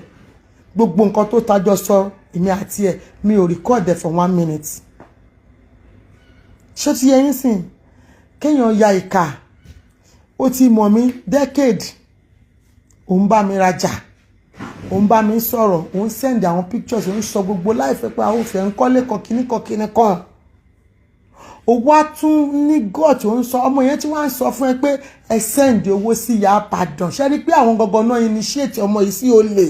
gbogbo nǹkan tó tajọ sọ èmi àti ẹ̀ mi ò record ẹ̀ for 1 minute ṣó ti yẹ yín sìn kéèyàn ya ìka ó ti mọ̀ mí decade òun bá mi rajà òun bá mi sọ̀rọ̀ òun send àwọn pictures òun sọ gbogbo láìfẹ́ pé àwọn òfin ń kọ́lé kan kíní kan ó wá tún ní god òun sọ ọmọ yẹn tí wọ́n á sọ fún ẹ pé ẹ send owó sí Ìyá Ìbàdàn ṣe rí pé àwọn gangan náà initiate ọmọ yìí sí olè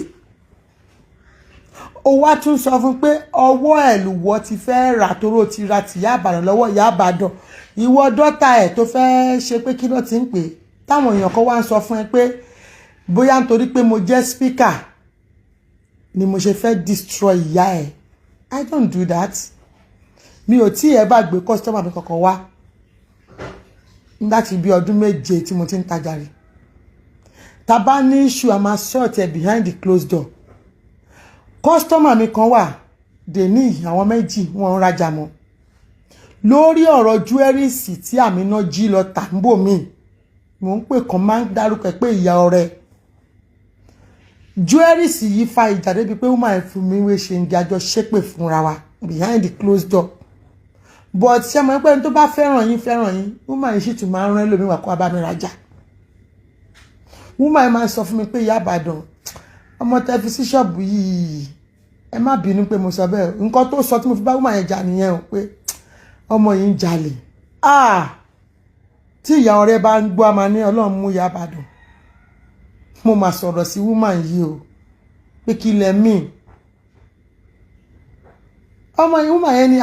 ó wá tún sọ fún pé ọwọ́ ẹ̀ lùwọ́ ti fẹ́ rà toró ti ra ti Ìyá Ìbàdàn lọ́wọ́ Ìyá Ìbàdàn ìwọ dọ́tà ẹ̀ tó fẹ́ ṣe pé kí ló ti ń pè táwọn èèyàn kan wá ń sọ fún ẹ pé bóyá nítorí pé mo jẹ́ speaker ni mo ṣe fẹ́ destroy ìyá ẹ̀ I don't do that mi ò tí ẹ bá gbé customer mi kankan wá láti bí ọdún 7 tí mo ti ń tajà rí tá bá ní issue a máa sort ẹ behind the closed door Customer mi kan wà dèní àwọn méjì wọ́n ń rajà mọ́ lórí ọ̀rọ̀ jewelries tí Àmínà jí lọ tà ń bò mí mò ń pè kan máa ń dárúkọ pé ìyá ọ̀rẹ́ jewelries yìí fa ìjà débi pé woman ẹ̀ fún mi wé ṣe ń gajọ ṣépè fúnra wa behind the closed door but ṣe mọ̀ pé ẹni tó bá fẹ́ràn yín woman yìí sì tún máa ń rán ẹlòmíì wá kó bá mi rajà woman yìí máa ń sọ fún mi pé Ìyá Ìbàdàn ọmọ tẹ́ fi sí ṣọ́ọ̀bù yìí ẹ má bínú pé mo sọ bẹ́ẹ̀ nǹkan tó sọ tí mo fi bá woman yẹn jà nìyẹn o pé ọmọ yìí ń jalè tí ìyá ọ̀rẹ́ bá ń gbọ́ a máa ní Ọlọ́run mú Ìyá Ìbàdàn mo máa sọ̀rọ̀ sí woman yìí o pé kí lẹ mí ọmọ yìí woman yẹn ní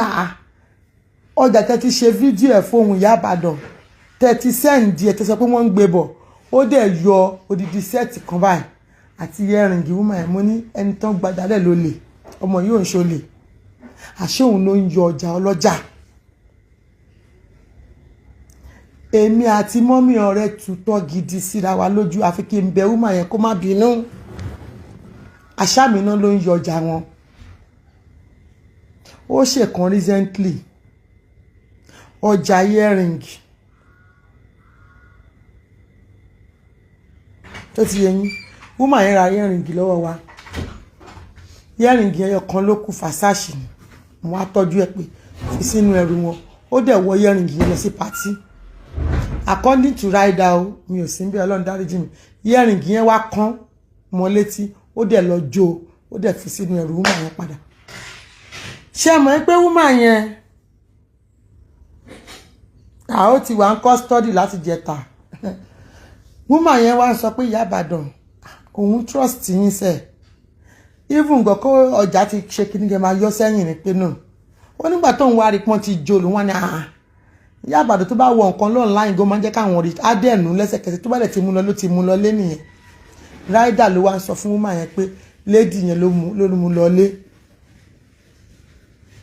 ọjà tẹ́ ti ṣe fídíò ẹ̀ fóun Ìyá Ìbàdàn tẹ́ ti sẹ́ǹdì ẹ̀ tẹ́ sọ pé wọ́n ń gbé bọ̀ ó dẹ̀ yọ odidi sẹ́ẹ̀tì kan báyìí àti earring woman yẹn mo ní ẹni tán gbadalẹ̀ ló lè ọmọ yìí ò ń ṣolè àṣé òun ló ń yọ ọjà ọlọ́jà èmi àti mọ́mí ọ̀rẹ́ tutọ́ gidi síra wa lójú àfi kí n bẹ woman yẹn kó má bínú àṣà mi náà ló ń yọ ọjà wọn ó ṣèkan recently ọjà earring tó ti yẹ yín woman yẹn ra earring lọ́wọ́ wa earring yẹn kan ló kù fàṣàṣì mo wá tọ́jú ẹ pé fi sínú ẹrù wọn ó dẹ̀ wọ earring yẹn lọ sí pàtí according to rider o mi ò sí bí Ọlọ́run dáríjì mi earring yẹn wá kán mọ́ létí ó dẹ̀ lọ jó ó dẹ̀ fi sínú ẹrù woman yẹn padà ṣé mọ̀ pé woman yẹn ó ti wà ń custody láti jẹta woman yẹn wá sọ pé Ìyá Ìbàdàn òun trust yín sẹ́ even gan kó ọjà ti ṣe kí ní kẹ máa yọ sẹ́yìn ní pé náà ó nígbà tó ń wá rí pọ́n ti jò ló wá ní Ìyá Ìbàdàn tó bá wọ nǹkan online gan máa ń jẹ́ káwọn rí adẹ́nu lẹ́sẹ̀kẹsẹ̀ tó bá dẹ̀ ti mú lọ ló ti mú lọ lé nìyẹn rider ló wá ń sọ fún woman yẹn pé lady yẹn ló mú lọ lé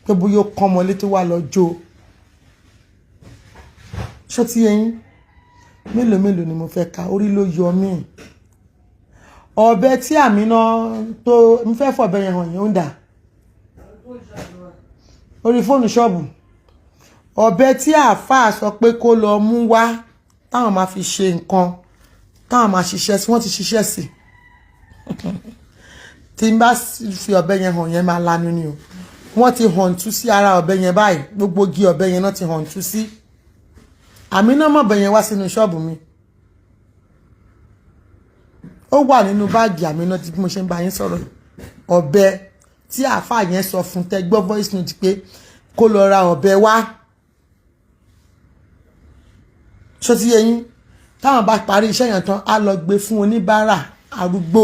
pé bóyá ó kọ́ ọmọlé tó wà lọ jó ṣó ti yẹn mélòó ni mo fẹ́ ka orí ló yọ mí ọ̀bẹ tí Àmínà tó ń fẹ́ fọ̀bẹ yẹn hàn yẹn ń dà orí fóònù ṣọ́ọ̀bù ọ̀bẹ tí àáfàá sọ pé kó lọ mú wá táwọn máa fi ṣe nǹkan táwọn máa ṣiṣẹ́ sí wọ́n ti ṣiṣẹ́ sí tí n bá fi ọ̀bẹ yẹn hàn yẹn máa lanu ni o wọ́n ti hàn tú sí ara ọ̀bẹ yẹn báyìí gbogbo igi ọ̀bẹ yẹn náà ti hàn tú sí Àmínà mọ̀ ọ̀bẹ yẹn wá sínú ṣọ́ọ̀bù mi ó wà nínú báàgì Àmínà tí mo ṣe ń bá yín sọ̀rọ̀ ọ̀bẹ tí àáfàá yẹn sọ fún tẹ́ gbọ́ voice note pé kó lọ ra ọ̀bẹ wá ṣó ti yé yín táwọn bá parí iṣẹ́ yẹn tán á lọ gbé fún oníbàárà arúgbó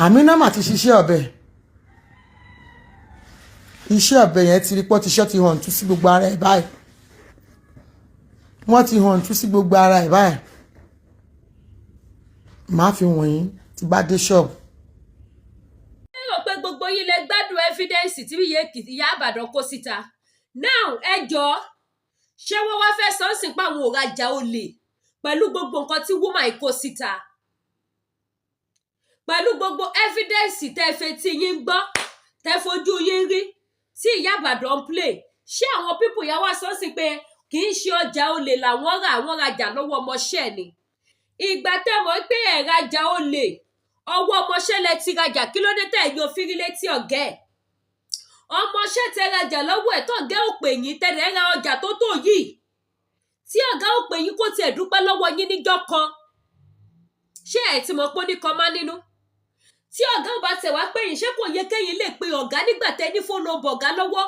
Àmínà mà ti ṣiṣẹ́ ọ̀bẹ iṣẹ́ ọ̀bẹ yẹn ti rí pọ́ ti ṣọ́ ti hàn tú sí gbogbo ara ẹ̀ báyìí wọ́n ti hàn tú sí gbogbo ara ẹ̀ báyìí máa fi wọ̀nyí ti bá dé ṣọ́ọ̀bù. ẹ rò pé gbogbo yín lè gbádùn evidence tí Ìyá Ìbàdàn kó síta now ẹ jọ̀ọ́ ṣé wọ́n wá fẹ́ sọ ń sìn pé àwọn ò rajà olè pẹ̀lú gbogbo nǹkan tí woman yìí kó síta pẹ̀lú gbogbo evidence tẹ́ fetí yín gbọ́ tẹ́ fojú yín rí tí Ìyá Ìbàdàn play ṣé àwọn people yà wá sọ ń sìn pé kì í ṣe ọjà olè làwọn rà àwọn rajà lọ́wọ́ ọmọọṣẹ́ ni ìgbà tẹ́ mọ̀ pé ẹ̀ rajà olè ọwọ́ ọmọọṣẹ́ lẹ ti rajà kí ló dé tẹ́ ẹ̀ yan fírí létí ọ̀gá ẹ̀ ọmọọṣẹ́ tẹ́ rajà lọ́wọ́ ẹ̀ tọ́gẹ́ òpè yín tẹ́lẹ̀ ra ọjà tó tó yìí tí ọ̀gá òpè yín kò tiẹ̀ dúpẹ́ lọ́wọ́ yín níjọ́ kan ṣé ẹ̀ ti mọ̀ pé ó ní kan má nínú tí ọ̀gá ò bá tẹ̀ wá pé yín ṣé kò yẹ kẹ́yìn lè pe ọ̀gá nígbà tẹ́ ní fóònù ọ̀gá lọ́wọ́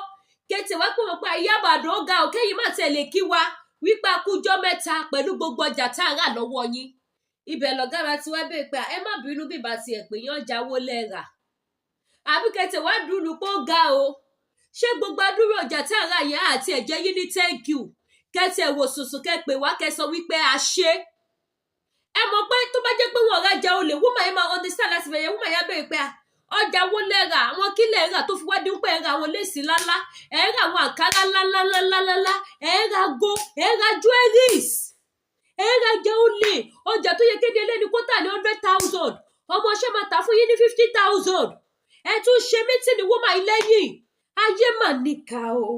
kẹ́tẹ̀ wá pé wọ́n pa Ìyá Ìbàdàn ọ̀gá ò kẹ́yìn má tẹ̀ lè kí wa wípé akújọ́ mẹ́ta pẹ̀lú gbogbo ọjà tá a rà lọ́wọ́ yín ibẹ̀ lọ̀gá wa ti wá bẹ́ẹ̀ pé ẹ má bínú bí bá tiẹ̀ pé yán jáwó lẹ́ẹ̀rà àbí kẹ́tẹ̀ wá dùnú pé ó ga o ṣé gbogbo adúrú ọjà tá a rà yẹn àti ẹ̀jẹ̀ yín ní thank you kẹ́tẹ̀ wò sùsùn kẹ́ pè wá kẹ́ sọ wípé a ṣe ẹ mọ̀ pé tó bá jẹ́ pé wọ́n rajà olè woman yẹn máa understand láti bẹ̀yẹ woman yẹn bẹ̀rẹ̀ pé ọjà wo lẹ́ẹ̀rà àwọn kí lẹ́ẹ̀rà tó fi wá dín pé ẹ̀rà àwọn léèsì ńláńlá ẹ̀rà àwọn àǹkárá ńláńláńláńlá ẹ̀rà go ẹ̀rà jewelries ẹ̀rà jẹ́ olè ọjà tó yẹ kéde lẹ́ni kótà ní 100,000 ọmọọṣẹ́ máa tà fún yín ní 50,000 ẹ tún ṣe mítìnì wọ́n máa lẹ́yìn ayé mà níkà o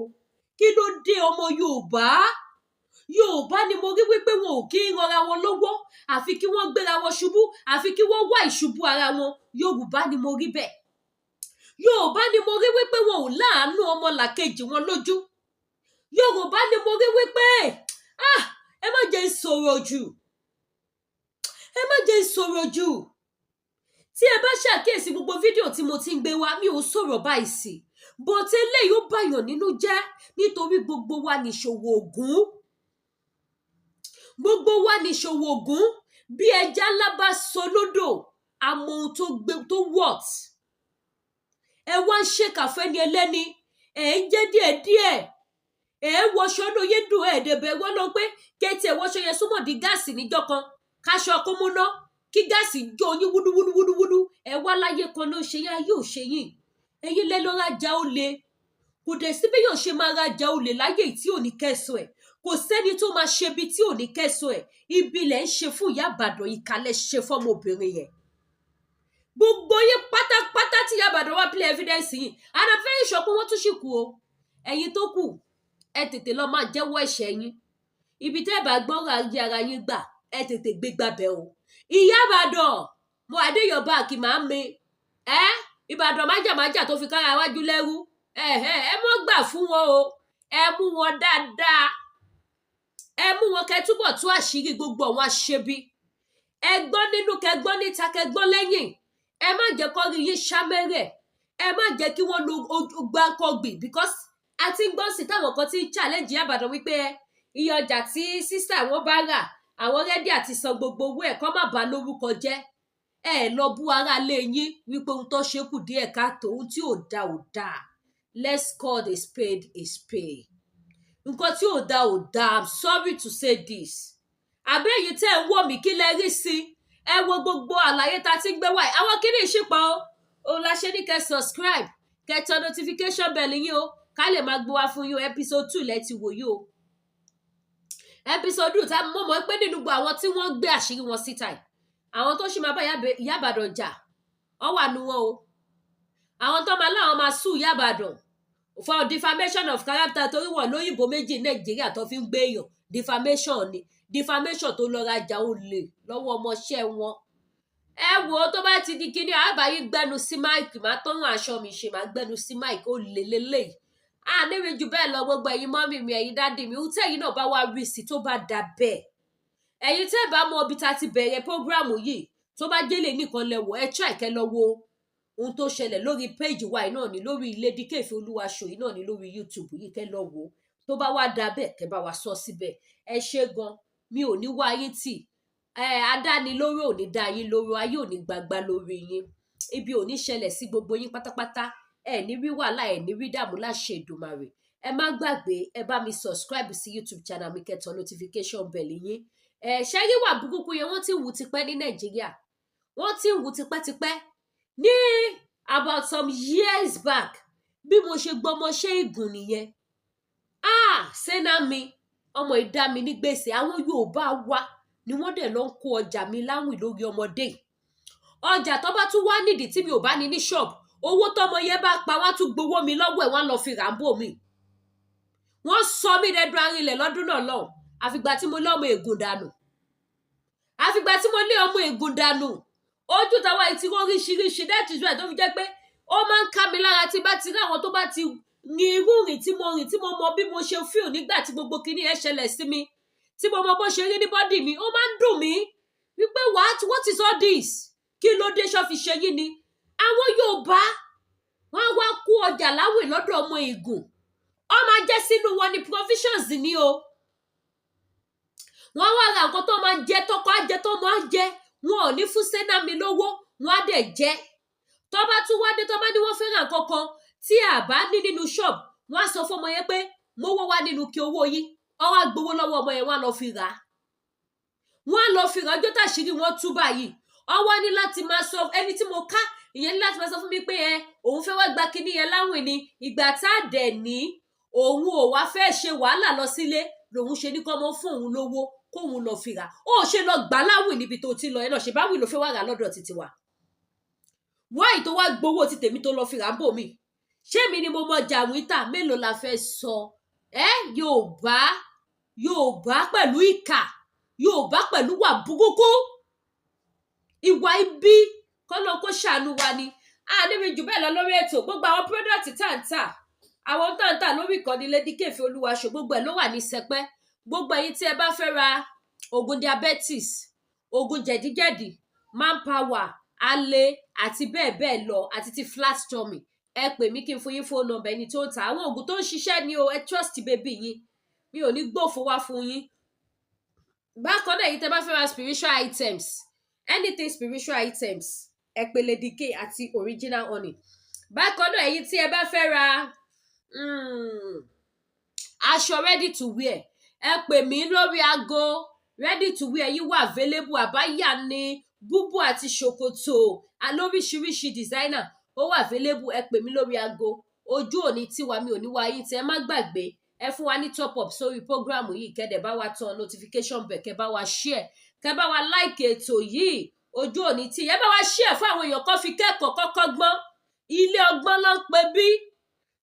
kí ló dé ọmọ Yorùbá ni mo rí wípé wọn ò kí ń rọra wọn lọ́wọ́ àfi kí wọ́n gbéra wọn ṣubú àfi kí wọ́n wá ìṣubú ara wọn Yorùbá ni mo rí bẹ́ẹ̀ Yorùbá ni mo rí wípé wọn ò láàánú ọmọlàkejì wọn lójú Yorùbá ni mo rí wípé ẹ má jẹ́ sọ̀rọ̀ jù tí ẹ bá ṣàkíyèsí gbogbo fídíò tí mo ti ń gbé wá mi ò sọ̀rọ̀ báyìí sí bọ́tẹ́ eléyìí ó bàyàn nínú jẹ́ nítorí gbogbo wa níṣòwò ògún bí ẹja ńlá bá sọ lódò àmọ́ ohun tó wọ̀t ẹ wá ń ṣèkàfẹ́ ni ẹlẹ́ni ẹ̀ ń jẹ́ díẹ̀díẹ̀ ẹ̀ ń wọṣọ ní oyé dùn ẹ̀ẹ́dẹ̀bẹ̀ wọ́n lọ pé kẹ́tì ẹ̀ wọṣọ yẹn súnmọ́ di gáàsì níjọ́ kan káṣọ kó múná kí gáàsì jó yín wúdúwúdúwúdú ẹ̀ wá láyé kan ló ṣe yá yóò ṣe yín ẹ̀yin lẹ́ lọ rajà olè kò dẹ̀ sí bí yóò ṣe máa rajà olè láyé tí ò ní kẹsàn ẹ̀ kò sẹ́ni tó máa ṣe ibi tí ò ní kẹsàn ẹ̀ ibi lẹ̀ ń ṣe fún Ìyá Ìbàdàn ìkàlẹ̀ ṣe fọ́mọbìnrin yẹn gbogbo yín pátápátá tí Ìyá Ìbàdàn wá play evidence yìí and I'm very sure pé wọ́n tún ṣì kú o ẹ̀yin tó kù ẹ tètè lọ máa jẹ́wọ́ ẹ̀ṣẹ̀ yín ibi tẹ́ ẹ bá gbọ́ra ayé ara yín gbà ẹ tètè gbé gbàbẹ̀ o Ìyá Ìbàdàn mo adéyọba kì máa ń mi Ìbàdàn májàmájà tó fi kára wájú lẹ́rú ẹ mọ́ gbà fún wọn o ẹ mú wọn dáadáa ẹ mú wọn kẹ́ túbọ̀ tú àṣírí gbogbo àwọn aṣebi ẹ gbọ́ nínú kẹ́ gbọ́ níta kẹ́ gbọ́ lẹ́yìn ẹ má jẹ́ kó rí yín ṣámẹ́rẹ̀ ẹ má jẹ́ kí wọ́n lo gbáǹkọ́gbì because a ti ń gbọ́ sí táwọn kan ti ń challenge Ìyá Ìbàdàn wípé iye ọjà tí sísà wọn bá rà àwọn rẹ́dí àti san gbogbo owó ẹ̀ kọ́ má bàa lórúkọ jẹ́ ẹ lọ bú ara lé yín wípé ohun tó ṣe kù díẹ̀ káàtó ohun tí ò dáa let's call a spade a spade nǹkan tí ò dáa I'm sorry to say this àbẹ́yìn tẹ́ ń wò mí kí lẹ rí sí ẹ wo gbogbo àlàyé tá a ti ń gbé wáyé àwọn kìíní ìṣípọ̀ o la ṣe ní kẹ́ subscribe kẹ́ tọ notification bell yín o ká lè máa gbé wá fún yín episode 2 lẹ ti wò yìí o episode 2 tá mo mọ̀ pé nínú gbogbo àwọn tí wọ́n gbé àṣírí wọn síta yìí àwọn tó ṣì máa bá Ìyá Ìbàdàn jà ọ wà nù wọn o àwọn tó máa láwọn máa sue Ìyá Ìbàdàn for defamation of character torí wọn lóyìnbó méjì Nàìjíríà tó fi ń gbé èèyàn defamation tó lọ rajà olè lọ́wọ́ ọmọọṣẹ́ wọn ẹ wò ó tó bá ti di kíní àbáyé gbẹnu sí máìkì máa tó ràn aṣọ mi ṣe máa gbẹnu sí máìkì ó lè lélẹyìí níbi jù bẹ́ẹ̀ lọ gbogbo ẹ̀yin mọ́mì mi ẹ̀yin dádì mi tẹ́yìn náà bá wá rí sí tó bá dà bẹ́ẹ̀ ẹ̀yin tẹ́ bá mọ ibi tá a ti bẹ̀rẹ̀ prógráàmù yìí tó bá jẹ́lé nìkan lẹ́wọ̀ ẹ try kẹ́ lọ wo ohun tó ṣẹlẹ̀ lórí péjì wa náà ní lórí Lady Keffi Olúwaṣòyí náà ní lórí YouTube yìí kẹ́ lọ wo tó bá wá dà bẹ́ẹ̀ kẹ́ bá wa sọ síbẹ̀ ẹ ṣé gan mi ò ní wá yín tì adánilóró ò ní dá yín lóró ayé ò ní gbagba lórí yín ibi ò ní ṣẹlẹ̀ sí gbogbo yín pátápátá ẹ ní rí wàhálà ẹ ní rí dààmú láṣẹ Èdùmàrè ẹ má gbàgbé ẹ bá mi subscribe sí YouTube channel mi kẹ́ tọ notification bell yín ṣẹ́rí wà burúkú yẹn wọ́n ti ń wù tipẹ́ ní Nàìjíríà wọ́n ti ń wù tipẹ́tipẹ́ ní about some years back bí mo ṣe gbọmọṣẹ́ ìgùn nìyẹn sẹ́nà mi ọmọ ìdá mi ní gbèsè àwọn Yorùbá wa ni wọ́n dẹ̀ lọ ń kó ọjà mi láwìn lórí ọmọdé ọjà tó bá tún wá nídìí tí mi ò bá ní ní ṣọ́ọ̀bù owó tọmọ yẹn bá pa wá tún gbowó mi lọ́wọ́ ẹ̀ wọ́n lọ fi ràǹbò mi wọ́n sọ mí dẹdun arinlẹ̀ lọ́dún náà lọ́hùn àfìgbà tí mo lé ọmọ ègùn dànù ojú táwa ti oríṣiríṣi that is why tó fi jẹ́ pé ó máa ń ká mi lára tí bá ti rí àwọn tó bá ti ní irú rìn tí mo mọ bí mo ṣe feel nígbà tí gbogbo kinní ẹ ṣẹlẹ̀ sí mi tí mo mọ bó ṣe rí ní bọ́dì mi ó máa ń dùn mí wípé what is all this kí ló dé ṣọ́fi ṣe yín ni àwọn Yorùbá wọ́n wá kó ọjà láwìn lọ́dọ̀ ọmọ ègùn ó máa jẹ́ sínú wọn ni provisions ni o wọ́n wá ra nǹkan tó máa jẹ tọkọ ajẹ tó máa jẹ wọn ò ní fún sẹ́nà mi lówó wọn á dẹ̀ jẹ́ tó bá tún wá dé tó bá ní wọ́n fẹ́ ra nǹkan kan tí a bá ní nínú ṣọ́ọ̀bù wọ́n á sọ fún ọmọ yẹn pé mówó wá nínú kí owó yín ọwọ́ agbowó lọ́wọ́ ọmọ yẹn wọ́n á lọ fi rà ọjọ́ tàṣírí wọn tú báyìí ọwọ́ ní láti máa sọ ẹni tí mo ká ìyẹn ní láti máa sọ fún mi pé òun fẹ́ wá gba kinní yẹn láwìn ni ìgbà tá a dẹ̀ ní òun ò wá fẹ́ ṣe wàhálà lọ sílé lòun ṣe ní kọ́ mọ́ fún òun lówó kóun lọ fi rà ó ṣe lọ gbà láwìn níbi tó ti lọ ẹ lọ ṣe báwìn ló fẹ́ wá rà lọ́dọ̀ títí wa why tó wá gbowó ti tèmi tó lọ fi ràbò mi ṣé mi ni mo mọ jàwítà mélòó la fẹ́ sọ Yorùbá pẹ̀lú ìkà, Yorùbá pẹ̀lú wà burúkú, ìwà ibi kọ́nà kó ṣàánú wa ni. Níbi jù bẹ́ẹ̀ lọ lórí ètò. Gbogbo àwọn product táǹtà, àwọn táǹtà lórí ìkànnì Lady K Olúwaṣọ, gbogbo ẹ̀ ló wà ní sẹpẹ́. Gbogbo ẹ̀yin tí ẹ bá fẹ́ ra oògùn diabetes, oògùn jẹ̀díjẹ̀dí, manpower, alẹ́ àti bẹ́ẹ̀ bẹ́ẹ̀ lọ, àti ti flat tummy, ẹ pè mí kí n fún yín phone number ẹni tó ń ta àwọn oògùn tó ń ṣiṣẹ́ ni o. Ẹ trust baby yín, mi ò ní gbòfò wá fún yín. Bákan náà, èyí tẹ́ bá fẹ́ ra spiritual items, anything spiritual items, ẹ pè Lady K àti original honey. Bákan náà, èyí tí ẹ bá fẹ́ ra aṣọ ready to wear, ẹ pè mí lórí aago. Ready to wear yìí wà available, àbáyà ni, búbú àti ṣòkòtò alóríṣiríṣi designer ó wà available. Ẹ pè mí lórí aago. Ojú òní tiwa, mi ò ní wá yín tí. Ẹ má gbàgbé, ẹ fún wa ní top up sórí program yìí, kẹ́dẹ̀ bá wa tan notification bell, kẹ́ bá wa share, kẹ́ bá wa like ètò yìí. Ojú òní tí ẹ bá wa share fún àwọn èèyàn kan fi kẹ́kọ̀ọ́ kọ́kọ́ gbọ́n. Ilé ọgbọ́n ló ń pe bí.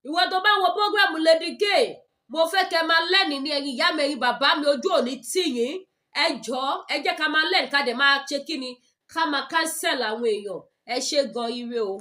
Ìwọ tó bá wo program Lady K, mo fẹ́ kẹ́ máa lẹ́ni ní ẹ̀yin ìyá mi, ẹ̀yin bàbá mi, ojú òní tì yín. Ẹ jọ̀ọ́, ẹ jẹ́ ká máa lẹ́ni, ká dẹ̀ máa ṣe kíni, ká máa cancel àwọn èèyàn. Ẹ ṣé gan, ire o.